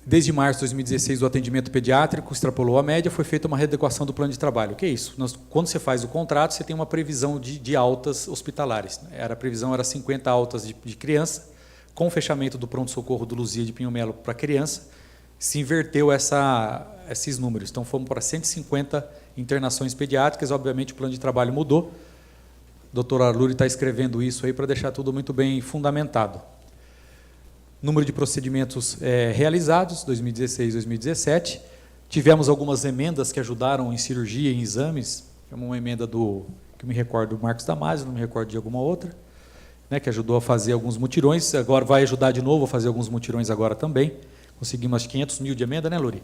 Desde março de 2016, o atendimento pediátrico extrapolou a média, foi feita uma readequação do plano de trabalho. O que é isso? Quando você faz o contrato, você tem uma previsão de altas hospitalares. A previsão era 50 altas de criança, com o fechamento do pronto-socorro do Luzia de Pinho Melo para criança, se inverteu esses números. Então, fomos para 150 internações pediátricas, obviamente o plano de trabalho mudou. O doutor Arluri está escrevendo isso aí para deixar tudo muito bem fundamentado. Número de procedimentos realizados, 2016 e 2017. Tivemos algumas emendas que ajudaram em cirurgia, em exames. Uma emenda que eu me recordo do Marcos Damasio, não me recordo de alguma outra. né, que ajudou a fazer alguns mutirões, agora vai ajudar de novo a fazer alguns mutirões agora também. Conseguimos 500 mil de emenda, né, Luri?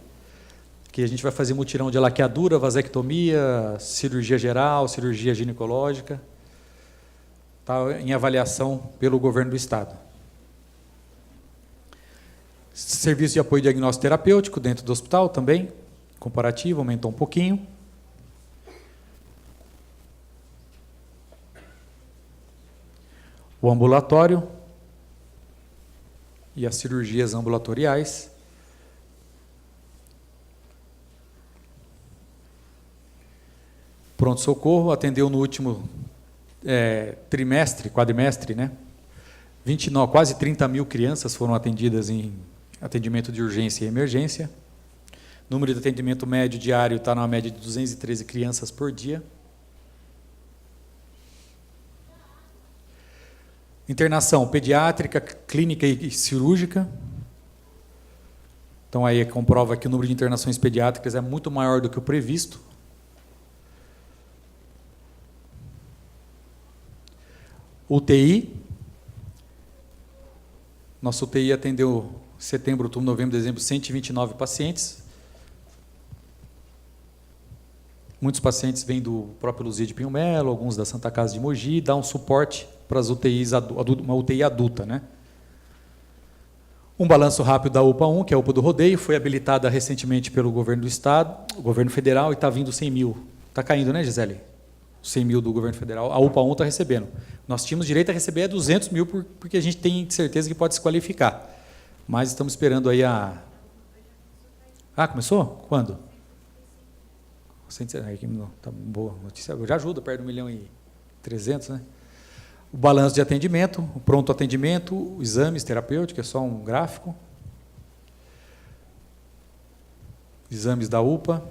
Que a gente vai fazer mutirão de laqueadura, vasectomia, cirurgia geral, cirurgia ginecológica. Está em avaliação pelo governo do Estado. Serviço de apoio diagnóstico terapêutico dentro do hospital também, comparativo, aumentou um pouquinho. O ambulatório e as cirurgias ambulatoriais. Pronto-socorro atendeu no último quadrimestre, né? 29, quase 30 mil crianças foram atendidas em atendimento de urgência e emergência. Número de atendimento médio diário está na média de 213 crianças por dia. Internação pediátrica, clínica e cirúrgica. Então, aí comprova que o número de internações pediátricas é muito maior do que o previsto. UTI. Nossa UTI atendeu setembro, outubro, novembro, dezembro, 129 pacientes. Muitos pacientes vêm do próprio Luzia de Pinho Melo, alguns da Santa Casa de Mogi, dá um suporte para as UTIs, uma UTI adulta, né? Um balanço rápido da UPA 1, que é a UPA do Rodeio, foi habilitada recentemente pelo governo do Estado, o governo federal, e está vindo 100 mil. Está caindo, né, Gisele? 100 mil do governo federal. A UPA 1 está recebendo. Nós tínhamos direito a receber 200 mil, porque a gente tem certeza que pode se qualificar. Mas estamos esperando aí a... Ah, começou? Quando? Tá boa notícia. Já ajuda, perto de 1.300.000, né? O balanço de atendimento, o pronto atendimento, exames terapêuticos, é só um gráfico. Exames da UPA.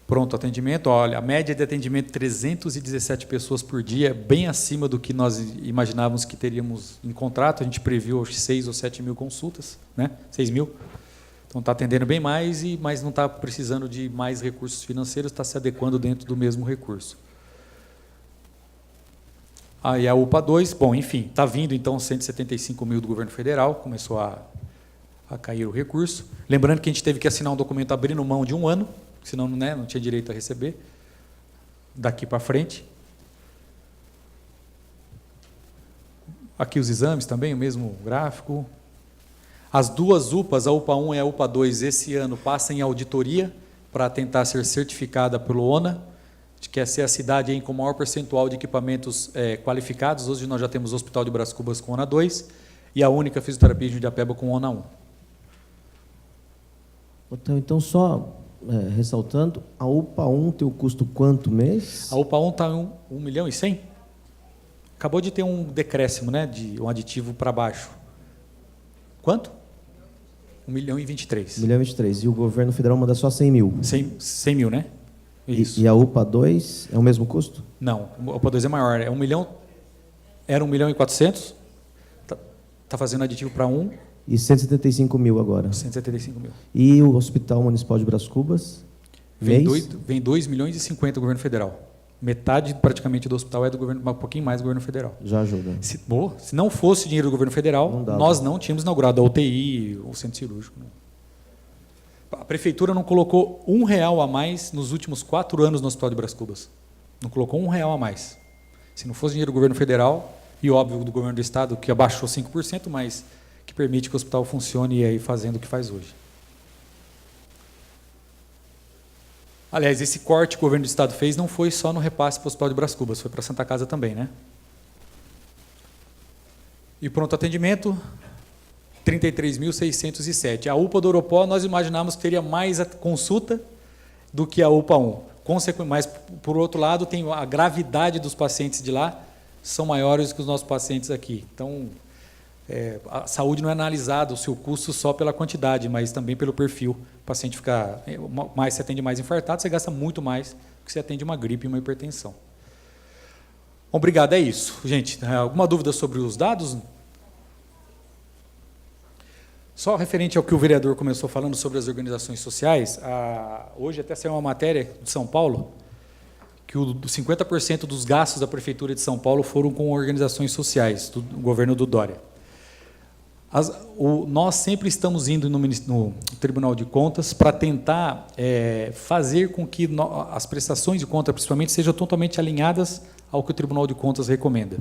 Pronto atendimento, olha, a média de atendimento 317 pessoas por dia, bem acima do que nós imaginávamos que teríamos em contrato. A gente previu 6 ou 7 mil consultas, né? 6 mil. Então está atendendo bem mais, mas não está precisando de mais recursos financeiros, está se adequando dentro do mesmo recurso. Aí a UPA 2, bom, enfim, está vindo então 175 mil do governo federal, começou a cair o recurso. Lembrando que a gente teve que assinar um documento abrindo mão de um ano, senão, né, não tinha direito a receber, daqui para frente. Aqui os exames também, o mesmo gráfico. As duas UPAs, a UPA 1 e a UPA 2, esse ano passam em auditoria para tentar ser certificada pelo ONA. A gente quer ser a cidade aí com o maior percentual de equipamentos qualificados. Hoje nós já temos o Hospital de Brás Cubas com ONA 2 e a única fisioterapia de Jundiapeba com ONA 1. Então, só ressaltando, a UPA 1 tem o custo quanto mês? A UPA 1 está em 1 milhão e 100. Acabou de ter um decréscimo, né, de um aditivo para baixo. Quanto? 1 milhão e 23. 1 milhão e 23. E o governo federal manda só 100 mil? 100 mil, né? Isso. E a UPA 2 é o mesmo custo? Não, a UPA 2 é maior. É 1 milhão, era 1 milhão e 400. Está fazendo aditivo para 1. E 175 mil agora? 175 mil. E o Hospital Municipal de Brás Cubas? Vem 2 milhões e 50 do governo federal. Metade praticamente do hospital é do governo, um pouquinho mais do governo federal. Já ajuda. Se não fosse dinheiro do governo federal, nós não tínhamos inaugurado a UTI, o centro cirúrgico. A prefeitura não colocou R$1 a mais nos últimos 4 anos no Hospital de Brás Cubas. Não colocou R$1 a mais. Se não fosse dinheiro do governo federal, e óbvio do governo do estado, que abaixou 5%, mas que permite que o hospital funcione aí fazendo o que faz hoje. Aliás, esse corte que o governo do estado fez não foi só no repasse para o Hospital de Brás Cubas, foi para a Santa Casa também, né? E pronto atendimento, 33.607. A UPA do Oropó, nós imaginávamos que teria mais consulta do que a UPA 1. Mas, por outro lado, tem a gravidade dos pacientes de lá, são maiores que os nossos pacientes aqui. Então, a saúde não é analisada, o seu custo só pela quantidade, mas também pelo perfil. O paciente fica mais, você atende mais infartado, você gasta muito mais do que você atende uma gripe e uma hipertensão. Obrigado, é isso. Gente, alguma dúvida sobre os dados? Só referente ao que o vereador começou falando sobre as organizações sociais, hoje até saiu uma matéria de São Paulo, que 50% dos gastos da Prefeitura de São Paulo foram com organizações sociais, do governo do Dória. Nós sempre estamos indo no Tribunal de Contas para tentar fazer com que as prestações de conta, principalmente, sejam totalmente alinhadas ao que o Tribunal de Contas recomenda.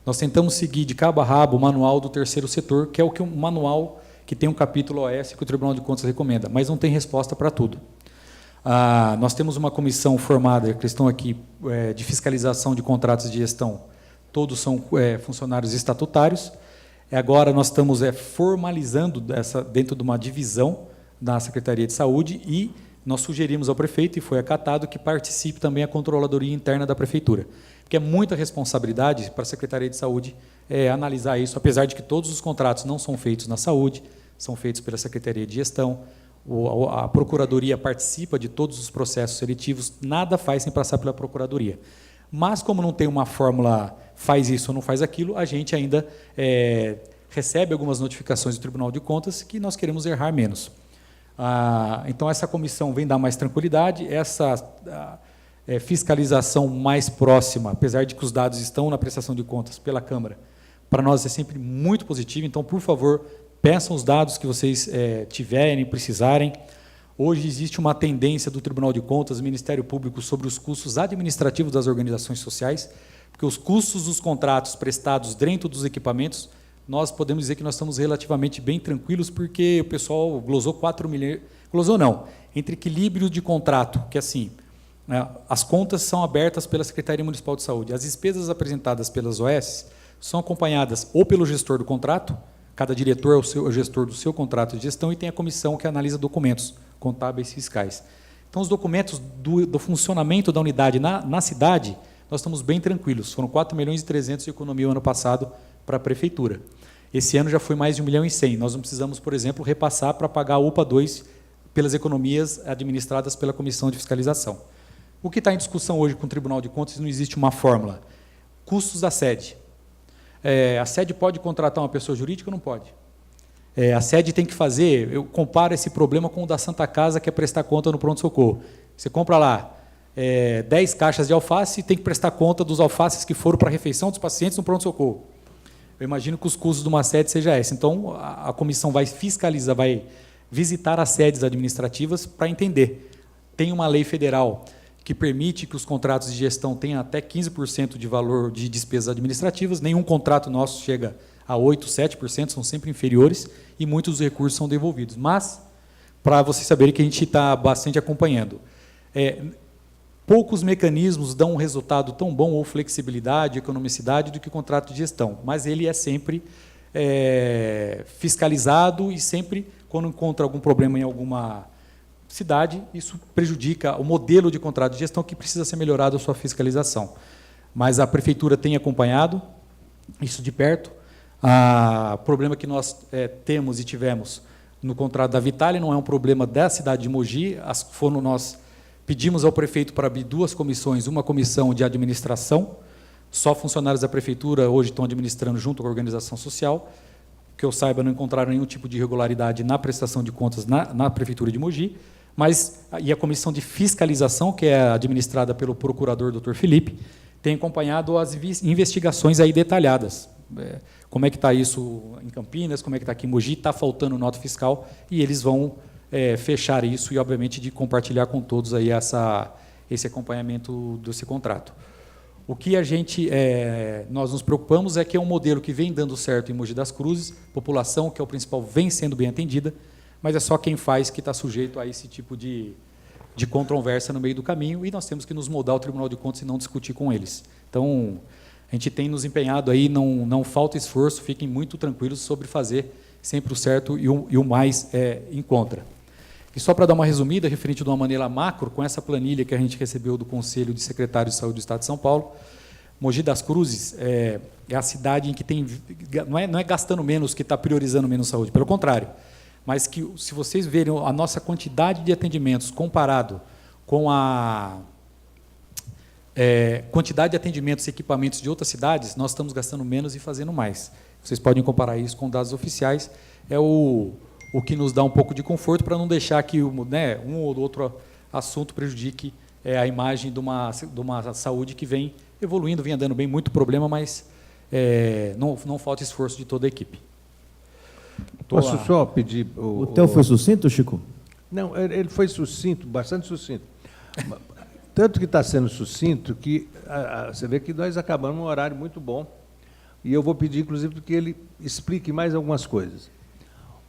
Nós tentamos seguir de cabo a rabo o manual do terceiro setor, que é o manual que tem um capítulo OS que o Tribunal de Contas recomenda, mas não tem resposta para tudo. Nós temos uma comissão formada, que estão aqui, de fiscalização de contratos de gestão, todos são funcionários estatutários. Agora nós estamos formalizando dentro de uma divisão da Secretaria de Saúde e nós sugerimos ao prefeito, e foi acatado, que participe também a controladoria interna da Prefeitura. Porque é muita responsabilidade para a Secretaria de Saúde analisar isso, apesar de que todos os contratos não são feitos na saúde, são feitos pela Secretaria de Gestão, a Procuradoria participa de todos os processos seletivos, nada faz sem passar pela Procuradoria. Mas, como não tem uma fórmula faz isso ou não faz aquilo, a gente ainda recebe algumas notificações do Tribunal de Contas que nós queremos errar menos. Então, essa comissão vem dar mais tranquilidade, essa fiscalização mais próxima, apesar de que os dados estão na prestação de contas pela Câmara, para nós é sempre muito positivo. Então, por favor, peçam os dados que vocês tiverem, precisarem. Hoje existe uma tendência do Tribunal de Contas, do Ministério Público, sobre os custos administrativos das organizações sociais, porque os custos dos contratos prestados dentro dos equipamentos, nós podemos dizer que nós estamos relativamente bem tranquilos, porque o pessoal glosou 4 milhões... Glosou não, entre equilíbrio de contrato, que assim, as contas são abertas pela Secretaria Municipal de Saúde, as despesas apresentadas pelas OS são acompanhadas ou pelo gestor do contrato, cada diretor é o gestor do seu contrato de gestão, e tem a comissão que analisa documentos contábeis fiscais. Então, os documentos do funcionamento da unidade na cidade, nós estamos bem tranquilos. Foram 4 milhões e 300 de economia o ano passado para a Prefeitura. Esse ano já foi mais de 1 milhão e 100. Nós não precisamos, por exemplo, repassar para pagar a UPA 2 pelas economias administradas pela Comissão de Fiscalização. O que está em discussão hoje com o Tribunal de Contas, não existe uma fórmula. Custos da sede. A sede pode contratar uma pessoa jurídica ou não pode? A sede tem que fazer, eu comparo esse problema com o da Santa Casa, que é prestar conta no pronto-socorro. Você compra lá 10 caixas de alface e tem que prestar conta dos alfaces que foram para a refeição dos pacientes no pronto-socorro. Eu imagino que os custos de uma sede seja esse. Então, a comissão vai fiscalizar, vai visitar as sedes administrativas para entender. Tem uma lei federal que permite que os contratos de gestão tenham até 15% de valor de despesas administrativas. Nenhum contrato nosso chega a 8%, 7%, são sempre inferiores, e muitos dos recursos são devolvidos. Mas, para vocês saberem que a gente está bastante acompanhando, poucos mecanismos dão um resultado tão bom, ou flexibilidade, economicidade, do que o contrato de gestão, mas ele é sempre fiscalizado, e sempre, quando encontra algum problema em alguma cidade, isso prejudica o modelo de contrato de gestão, que precisa ser melhorado a sua fiscalização. Mas a Prefeitura tem acompanhado isso de perto. O problema que nós temos e tivemos no contrato da Vitale não é um problema da cidade de Mogi. Nós pedimos ao prefeito para abrir 2 comissões, uma comissão de administração, só funcionários da Prefeitura hoje estão administrando junto com a organização social, que eu saiba, não encontraram nenhum tipo de irregularidade na prestação de contas na Prefeitura de Mogi, e a comissão de fiscalização, que é administrada pelo procurador Dr. Felipe, tem acompanhado as investigações aí detalhadas. Como é que está isso em Campinas, como é que está aqui em Mogi, está faltando nota fiscal, e eles vão fechar isso, e, obviamente, de compartilhar com todos aí esse acompanhamento desse contrato. O que nós nos preocupamos é que é um modelo que vem dando certo em Mogi das Cruzes, população, que é o principal, vem sendo bem atendida, mas é só quem faz que está sujeito a esse tipo de controvérsia no meio do caminho, e nós temos que nos moldar ao Tribunal de Contas e não discutir com eles. Então, a gente tem nos empenhado aí, não falta esforço, fiquem muito tranquilos sobre fazer sempre o certo e o mais em contra. E só para dar uma resumida, referente de uma maneira macro, com essa planilha que a gente recebeu do Conselho de Secretários de Saúde do Estado de São Paulo, Mogi das Cruzes é a cidade em que tem... Não é gastando menos que está priorizando menos saúde, pelo contrário. Mas que, se vocês verem a nossa quantidade de atendimentos comparado com a quantidade de atendimentos e equipamentos de outras cidades, nós estamos gastando menos e fazendo mais. Vocês podem comparar isso com dados oficiais. É o que nos dá um pouco de conforto, para não deixar que um ou outro assunto prejudique a imagem de uma saúde que vem evoluindo, vem andando bem, muito problema, mas não falta esforço de toda a equipe. Posso só pedir... O teu foi sucinto, Chico? Não, ele foi sucinto, bastante sucinto. Tanto que está sendo sucinto que você vê que nós acabamos um horário muito bom. E eu vou pedir, inclusive, que ele explique mais algumas coisas.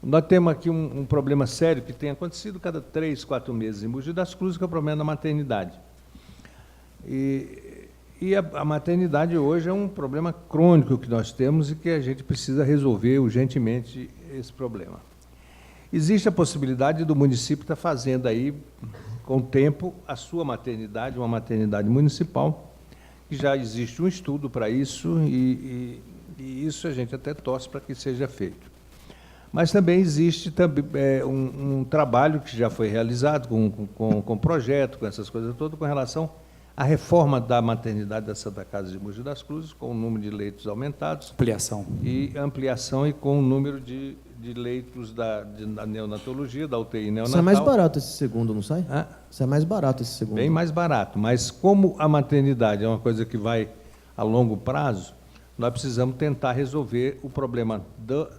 Nós temos aqui um problema sério que tem acontecido cada 3, 4 meses em Mogi das Cruzes, que é o problema da maternidade. E a maternidade hoje é um problema crônico que nós temos e que a gente precisa resolver urgentemente esse problema. Existe a possibilidade do município estar fazendo aí, com o tempo, a sua maternidade, uma maternidade municipal, que já existe um estudo para isso, e isso a gente até torce para que seja feito. Mas também existe um trabalho que já foi realizado com projeto, com essas coisas todas, com relação à reforma da maternidade da Santa Casa de Mogi das Cruzes, com o número de leitos aumentados. Ampliação. E ampliação e com o número de leitos da neonatologia, da UTI neonatal. Isso é mais barato esse segundo, não sai? Isso é mais barato esse segundo. Bem mais barato, mas como a maternidade é uma coisa que vai a longo prazo, nós precisamos tentar resolver o problema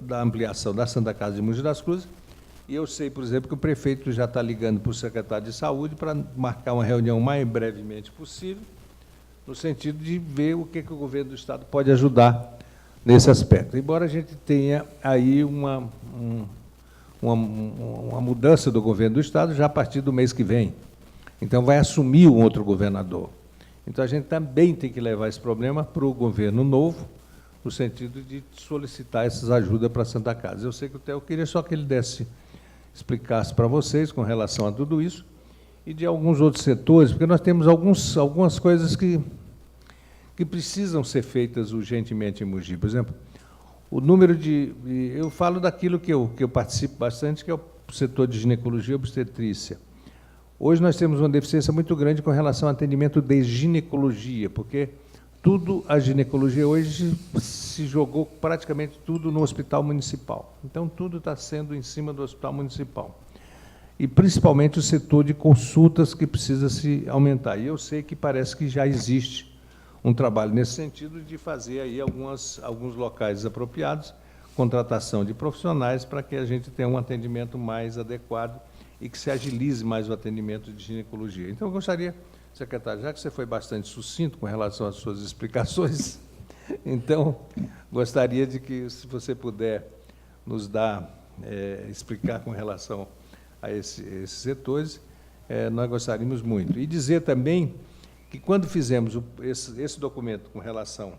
da ampliação da Santa Casa de Mogi das Cruzes. E eu sei, por exemplo, que o prefeito já está ligando para o secretário de Saúde para marcar uma reunião o mais brevemente possível, no sentido de ver o que o governo do Estado pode ajudar nesse aspecto. Embora a gente tenha aí uma mudança do governo do Estado já a partir do mês que vem. Então, vai assumir um outro governador. Então, a gente também tem que levar esse problema para o governo novo, no sentido de solicitar essas ajudas para a Santa Casa. Eu sei que o Theo queria só que ele explicasse para vocês com relação a tudo isso, e de alguns outros setores, porque nós temos algumas coisas que precisam ser feitas urgentemente em Mogi. Por exemplo, o número eu falo daquilo que eu participo bastante, que é o setor de ginecologia e obstetrícia. Hoje nós temos uma deficiência muito grande com relação ao atendimento de ginecologia, porque a ginecologia hoje se jogou praticamente tudo no hospital municipal. Então, tudo está sendo em cima do hospital municipal. E, principalmente, o setor de consultas que precisa se aumentar. E eu sei que parece que já existe um trabalho nesse sentido de fazer aí alguns locais apropriados, contratação de profissionais para que a gente tenha um atendimento mais adequado e que se agilize mais o atendimento de ginecologia. Então, eu gostaria, secretário, já que você foi bastante sucinto com relação às suas explicações, então, gostaria de que, se você puder nos explicar com relação a esses setores, nós gostaríamos muito. E dizer também que, quando fizemos esse documento com relação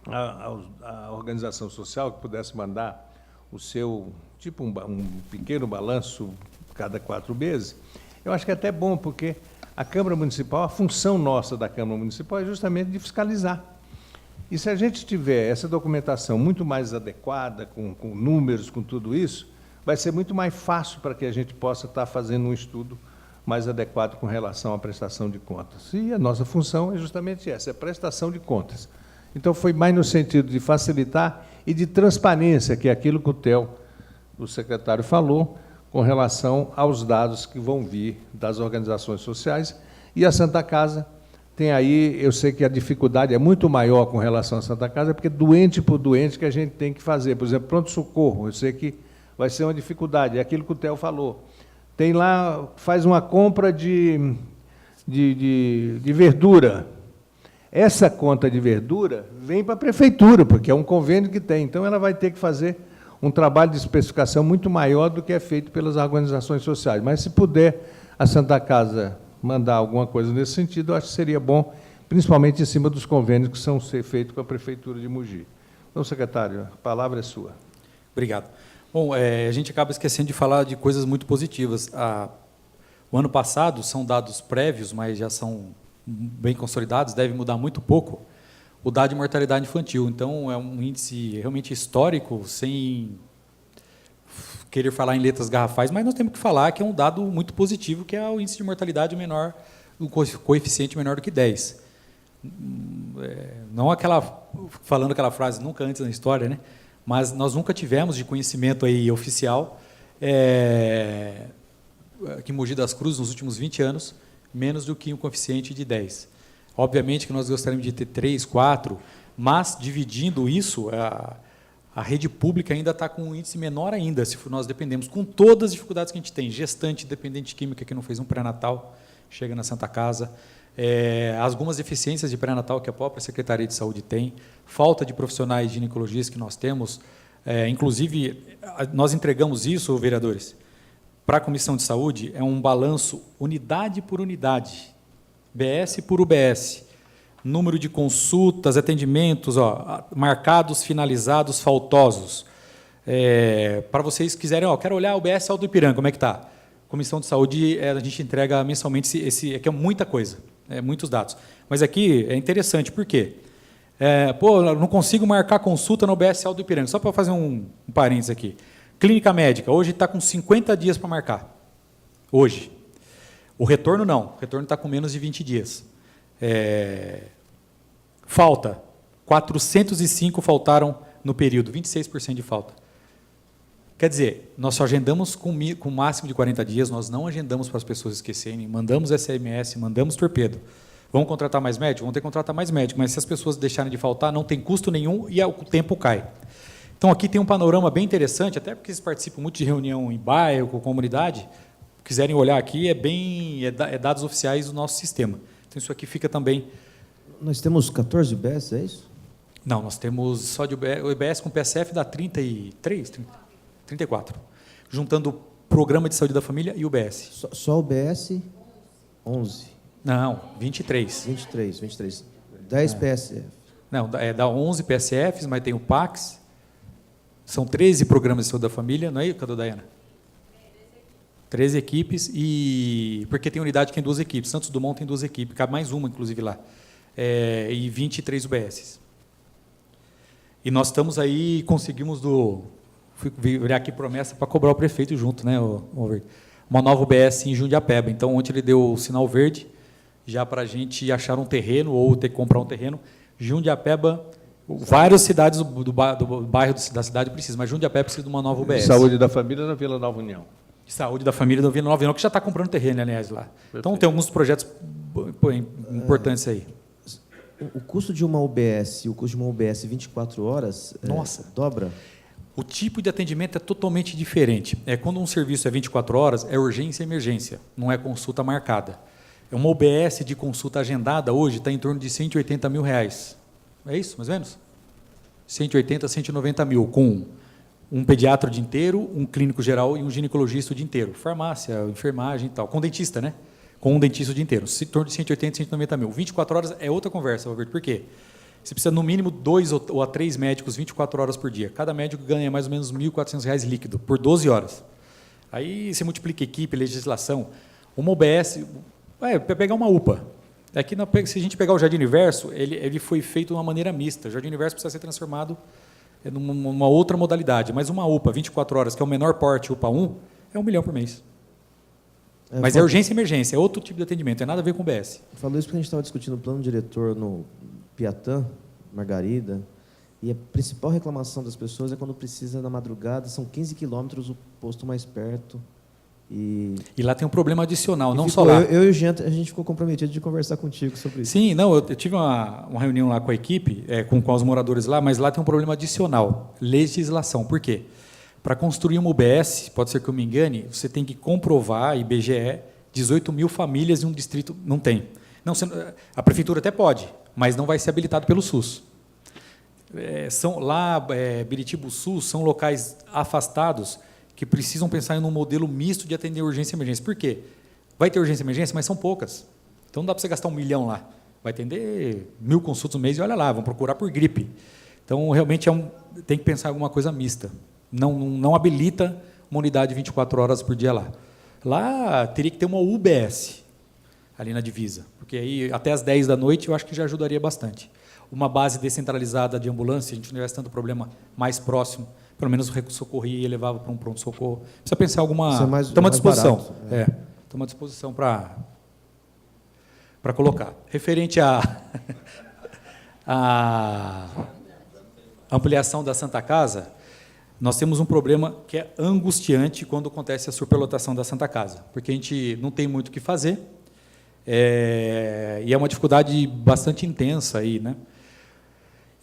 à organização social, que pudesse mandar o seu, tipo um pequeno balanço cada 4 meses, eu acho que é até bom, porque a Câmara Municipal, a função nossa da Câmara Municipal é justamente de fiscalizar. E se a gente tiver essa documentação muito mais adequada, com números, com tudo isso, vai ser muito mais fácil para que a gente possa estar fazendo um estudo mais adequado com relação à prestação de contas. E a nossa função é justamente essa, é a prestação de contas. Então, foi mais no sentido de facilitar e de transparência, que é aquilo que o Theo, o secretário, falou, com relação aos dados que vão vir das organizações sociais. E a Santa Casa tem aí, eu sei que a dificuldade é muito maior com relação à Santa Casa, porque doente por doente que a gente tem que fazer. Por exemplo, pronto-socorro, eu sei que vai ser uma dificuldade, é aquilo que o Theo falou. Tem lá, faz uma compra de verdura. Essa conta de verdura vem para a prefeitura, porque é um convênio que tem. Então, ela vai ter que fazer um trabalho de especificação muito maior do que é feito pelas organizações sociais. Mas, se puder a Santa Casa mandar alguma coisa nesse sentido, eu acho que seria bom, principalmente em cima dos convênios que são feitos com a Prefeitura de Mogi. Então, secretário, a palavra é sua. Obrigado. Bom, a gente acaba esquecendo de falar de coisas muito positivas. O ano passado, são dados prévios, mas já são bem consolidados, deve mudar muito pouco, o dado de mortalidade infantil. Então, é um índice realmente histórico, sem querer falar em letras garrafais, mas nós temos que falar que é um dado muito positivo, que é o índice de mortalidade menor, o coeficiente menor do que 10. Não falando aquela frase, nunca antes na história, né? Mas nós nunca tivemos de conhecimento aí oficial que Mogi das Cruzes, nos últimos 20 anos, menos do que um coeficiente de 10. Obviamente que nós gostaríamos de ter 3, 4, mas dividindo isso, a rede pública ainda está com um índice menor ainda, se nós dependemos, com todas as dificuldades que a gente tem. Gestante dependente de química que não fez um pré-natal, chega na Santa Casa. Algumas deficiências de pré-natal que a própria Secretaria de Saúde tem, falta de profissionais ginecologistas que nós temos, inclusive, nós entregamos isso, vereadores, para a Comissão de Saúde, é um balanço unidade por unidade, UBS por UBS, número de consultas, atendimentos, marcados, finalizados, faltosos. Para vocês quiserem, quero olhar o UBS Alto Ipiranga, como é que está? Comissão de Saúde, a gente entrega mensalmente, aqui é muita coisa, muitos dados. Mas aqui é interessante, por quê? Eu não consigo marcar consulta no UBS Alto Ipiranga, só para fazer um parênteses aqui. Clínica médica, hoje está com 50 dias para marcar. Hoje. O retorno não, o retorno está com menos de 20 dias. Falta, 405 faltaram no período, 26% de falta. Quer dizer, nós só agendamos com o máximo de 40 dias, nós não agendamos para as pessoas esquecerem, mandamos SMS, mandamos torpedo. Vamos contratar mais médico? Vamos ter que contratar mais médico, mas se as pessoas deixarem de faltar, não tem custo nenhum e o tempo cai. Então, aqui tem um panorama bem interessante, até porque vocês participam muito de reunião em bairro, com comunidade, quiserem olhar aqui, é dados oficiais do nosso sistema. Então, isso aqui fica também... Nós temos 14 UBS, é isso? Não, nós temos só de UBS, o UBS com PSF dá 34, juntando o Programa de Saúde da Família e o UBS. Só UBS, 11. Não, 23. 23. 10 PSF. Não, dá 11 PSFs, mas tem o PACS, são 13 Programas de Saúde da Família, não é isso, Cadu Dayana? 13 equipes, porque tem unidade que tem 2 equipes, Santos Dumont tem 2 equipes, cabe mais uma, inclusive, lá, e 23 UBSs. E nós estamos aí, conseguimos fui virar aqui promessa para cobrar o prefeito junto, né, uma nova UBS em Jundiapeba. Então, ontem ele deu o sinal verde, já para a gente achar um terreno, ou ter que comprar um terreno. Jundiapeba, várias cidades do bairro da cidade precisam, mas Jundiapeba precisa de uma nova UBS. Saúde da Família na Vila Nova União. Saúde da Família da Vila Nova União, que já está comprando terreno, aliás, lá. Perfeito. Então, tem alguns projetos importantes aí. O custo de uma UBS, o custo de uma UBS 24 horas, Nossa. Dobra? O tipo de atendimento é totalmente diferente. Quando um serviço é 24 horas, é urgência e emergência, não é consulta marcada. Uma UBS de consulta agendada hoje está em torno de R$180 mil. É isso, mais ou menos? 180, 190 mil, com um pediatra o dia inteiro, um clínico geral e um ginecologista o dia inteiro. Farmácia, enfermagem e tal. Com dentista, né? Com um dentista o dia inteiro. Em torno de 180, 190 mil. 24 horas é outra conversa, Roberto. Por quê? Você precisa, no mínimo, 2 ou a 3 médicos 24 horas por dia. Cada médico ganha mais ou menos R$ 1.400 líquido, por 12 horas. Aí você multiplica equipe, legislação. Uma UBS, para pegar uma UPA. Aqui, se a gente pegar o Jardim Universo, ele foi feito de uma maneira mista. O Jardim Universo precisa ser transformado numa outra modalidade. Mas uma UPA, 24 horas, que é o menor porte, UPA 1, é R$1 milhão por mês. Mas é urgência e emergência, é outro tipo de atendimento, não tem nada a ver com o UBS. Falou isso porque a gente estava discutindo o plano diretor no Piatã, Margarida, e a principal reclamação das pessoas é quando precisa na madrugada, são 15 quilômetros o posto mais perto. E lá tem um problema adicional, não só lá. Eu e o Jean, a gente ficou comprometido de conversar contigo sobre isso. Sim, não, eu tive uma reunião lá com a equipe, com os moradores lá, mas lá tem um problema adicional, legislação. Por quê? Para construir uma UBS, pode ser que eu me engane, você tem que comprovar, IBGE, 18 mil famílias em um distrito, não tem. Não, a prefeitura até pode, mas não vai ser habilitado pelo SUS. Biritiba, SUS, são locais afastados que precisam pensar em um modelo misto de atender urgência e emergência. Por quê? Vai ter urgência e emergência, mas são poucas. Então não dá para você gastar R$1 milhão lá. Vai atender 1.000 consultas no mês e olha lá, vão procurar por gripe. Então, realmente, tem que pensar em alguma coisa mista. Não habilita uma unidade 24 horas por dia lá. Lá teria que ter uma UBS, ali na divisa, porque aí até às 10 da noite eu acho que já ajudaria bastante. Uma base descentralizada de ambulância, a gente não tivesse tanto problema mais próximo, pelo menos o socorria e levava para um pronto-socorro. Precisa pensar em alguma... Estamos à disposição. Estamos à disposição para colocar. Referente à ampliação da Santa Casa, nós temos um problema que é angustiante quando acontece a superlotação da Santa Casa, porque a gente não tem muito o que fazer, E é uma dificuldade bastante intensa aí, né?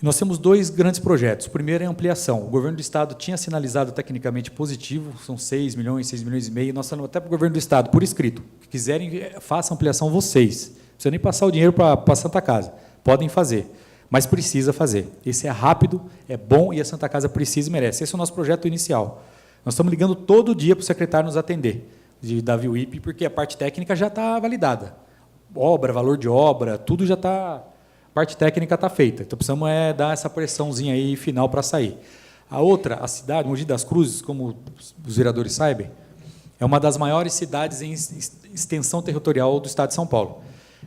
Nós temos 2 grandes projetos. O primeiro é a ampliação. O governo do Estado tinha sinalizado tecnicamente positivo, são 6 milhões e meio. Nós falamos até para o governo do Estado, por escrito, que quiserem, façam ampliação vocês. Não precisa nem passar o dinheiro para a Santa Casa. Podem fazer, mas precisa fazer. Esse é rápido, é bom e a Santa Casa precisa e merece. Esse é o nosso projeto inicial. Nós estamos ligando todo dia para o secretário nos atender, de Davi Wip, porque a parte técnica já está validada. Obra, valor de obra, tudo já está... A parte técnica está feita, então precisamos dar essa pressãozinha aí final para sair. A outra, a cidade, Mogi das Cruzes, como os vereadores saibam, é uma das maiores cidades em extensão territorial do Estado de São Paulo.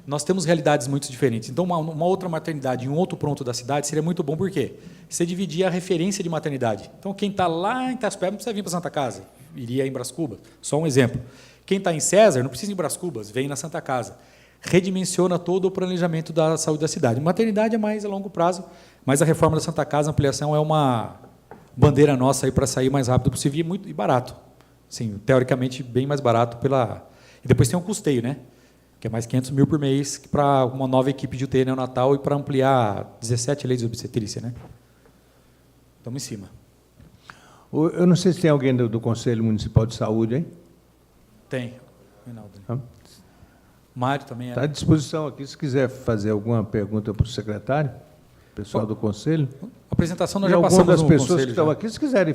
Nós temos realidades muito diferentes. Então, uma outra maternidade em um outro ponto da cidade seria muito bom, por quê? Você dividir a referência de maternidade. Então, quem está lá em Itaspeba não precisa vir para Santa Casa, iria em Brás Cubas, só um exemplo. Quem está em César não precisa ir em Brás Cubas, vem na Santa Casa. Redimensiona todo o planejamento da saúde da cidade. Maternidade é mais a longo prazo, mas a reforma da Santa Casa, a ampliação, é uma bandeira nossa para sair o mais rápido possível e barato. Sim, teoricamente, bem mais barato. E depois tem um custeio, né? Que é mais 500 mil por mês para uma nova equipe de UTI neonatal e para ampliar 17 leitos de obstetrícia, né? Estamos em cima. Eu não sei se tem alguém do Conselho Municipal de Saúde, hein? Tem. Reinaldo. Ah. Mário também Está à disposição aqui, se quiser fazer alguma pergunta para o secretário, pessoal do Conselho. A apresentação nós E já alguma passamos das no pessoas Conselho que estão já. aqui, se quiserem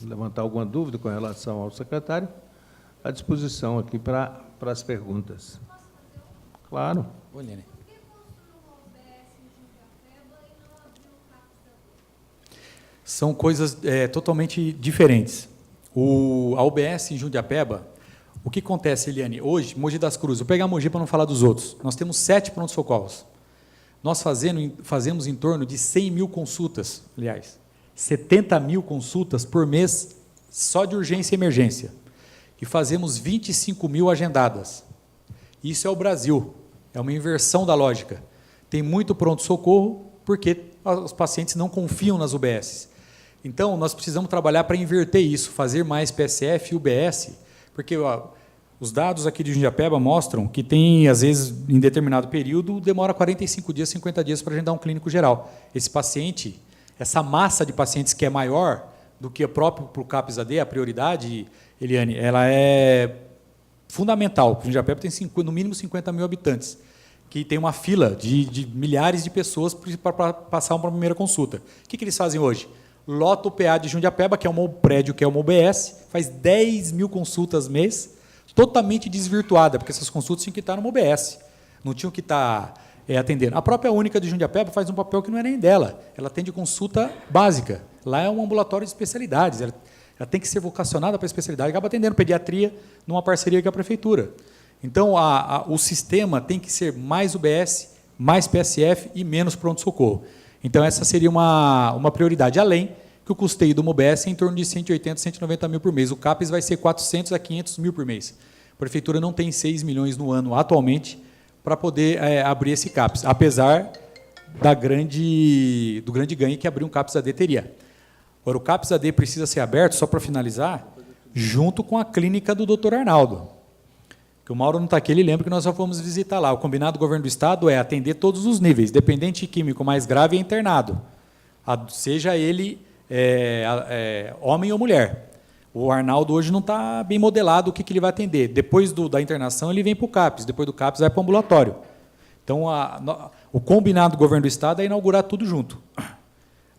levantar alguma dúvida com relação ao secretário, à disposição aqui para as perguntas. Claro. Ô, Lene. São coisas totalmente diferentes. A UBS em Jundiapeba, o que acontece, Eliane? Hoje, Mogi das Cruzes, vou pegar Mogi para não falar dos outros, nós temos 7 prontos-socorros. Nós fazemos em torno de 100 mil consultas, aliás, 70 mil consultas por mês só de urgência e emergência. E fazemos 25 mil agendadas. Isso é o Brasil, é uma inversão da lógica. Tem muito pronto-socorro porque os pacientes não confiam nas UBSs. Então, nós precisamos trabalhar para inverter isso, fazer mais PSF e UBS, porque os dados aqui de Jundiapeba mostram que tem, às vezes, em determinado período, demora 45 dias, 50 dias para agendar um clínico geral. Esse paciente, essa massa de pacientes que é maior do que o próprio para o CAPS-AD, a prioridade, Eliane, ela é fundamental. Jundiapeba tem no mínimo 50 mil habitantes, que tem uma fila de milhares de pessoas para passar uma primeira consulta. O que eles fazem hoje? Lota o PA de Jundiapeba, que é um prédio, que é uma UBS, faz 10 mil consultas mês, totalmente desvirtuada, porque essas consultas tinham que estar numa UBS, não tinham que estar atendendo. A própria Única de Jundiapeba faz um papel que não é nem dela, ela atende consulta básica. Lá é um ambulatório de especialidades, ela tem que ser vocacionada para a especialidade, acaba atendendo pediatria numa parceria com a prefeitura. Então, o sistema tem que ser mais UBS, mais PSF e menos pronto-socorro. Então, essa seria uma prioridade, além que o custeio de uma UBS é em torno de 180, 190 mil por mês. O CAPES vai ser 400 a 500 mil por mês. A prefeitura não tem 6 milhões no ano atualmente para poder abrir esse CAPES, apesar do grande ganho que abrir um CAPES-AD teria. Agora, o CAPES-AD precisa ser aberto, só para finalizar, junto com a clínica do Dr. Arnaldo. Que o Mauro não está aqui, ele lembra que nós só fomos visitar lá. O combinado do governo do Estado é atender todos os níveis, dependente químico mais grave é internado, seja ele homem ou mulher. O Arnaldo hoje não está bem modelado o que ele vai atender. Depois da internação, ele vem para o CAPES, depois do CAPES vai para o ambulatório. Então, o combinado do governo do Estado é inaugurar tudo junto.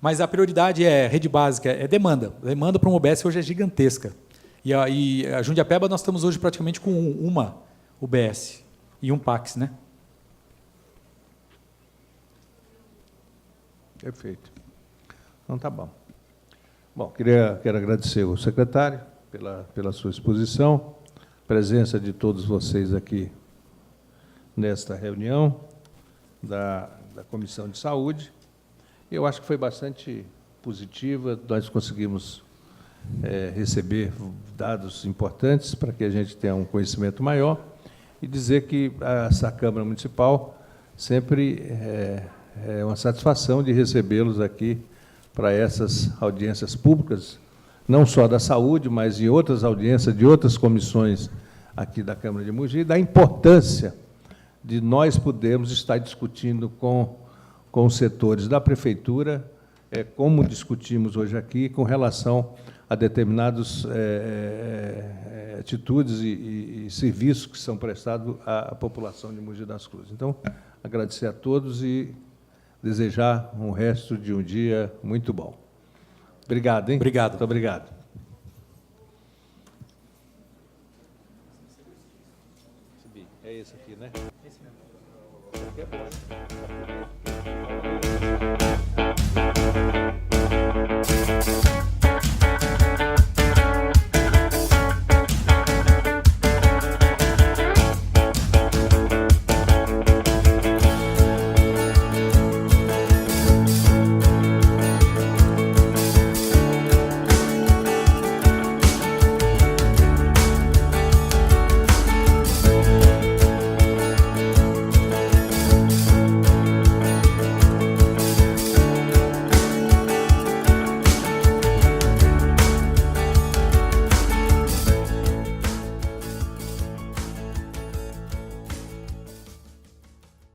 Mas a prioridade rede básica, é demanda. A demanda para uma UBS hoje é gigantesca. E a Jundiapeba nós estamos hoje praticamente com uma UBS e um PACS, né? Perfeito. Então, tá bom. Bom, quero agradecer ao secretário pela sua exposição, presença de todos vocês aqui nesta reunião da Comissão de Saúde. Eu acho que foi bastante positiva, nós conseguimos receber dados importantes para que a gente tenha um conhecimento maior e dizer que essa Câmara Municipal sempre é uma satisfação de recebê-los aqui para essas audiências públicas, não só da saúde, mas em outras audiências de outras comissões aqui da Câmara de Mogi, da importância de nós podermos estar discutindo com os setores da Prefeitura, como discutimos hoje aqui, com relação a determinadas atitudes e serviços que são prestados à população de Mogi das Cruzes. Então, agradecer a todos e desejar um resto de um dia muito bom. Obrigado, hein? Obrigado. Muito obrigado. É esse aqui, né? Esse mesmo. Esse aqui é bom.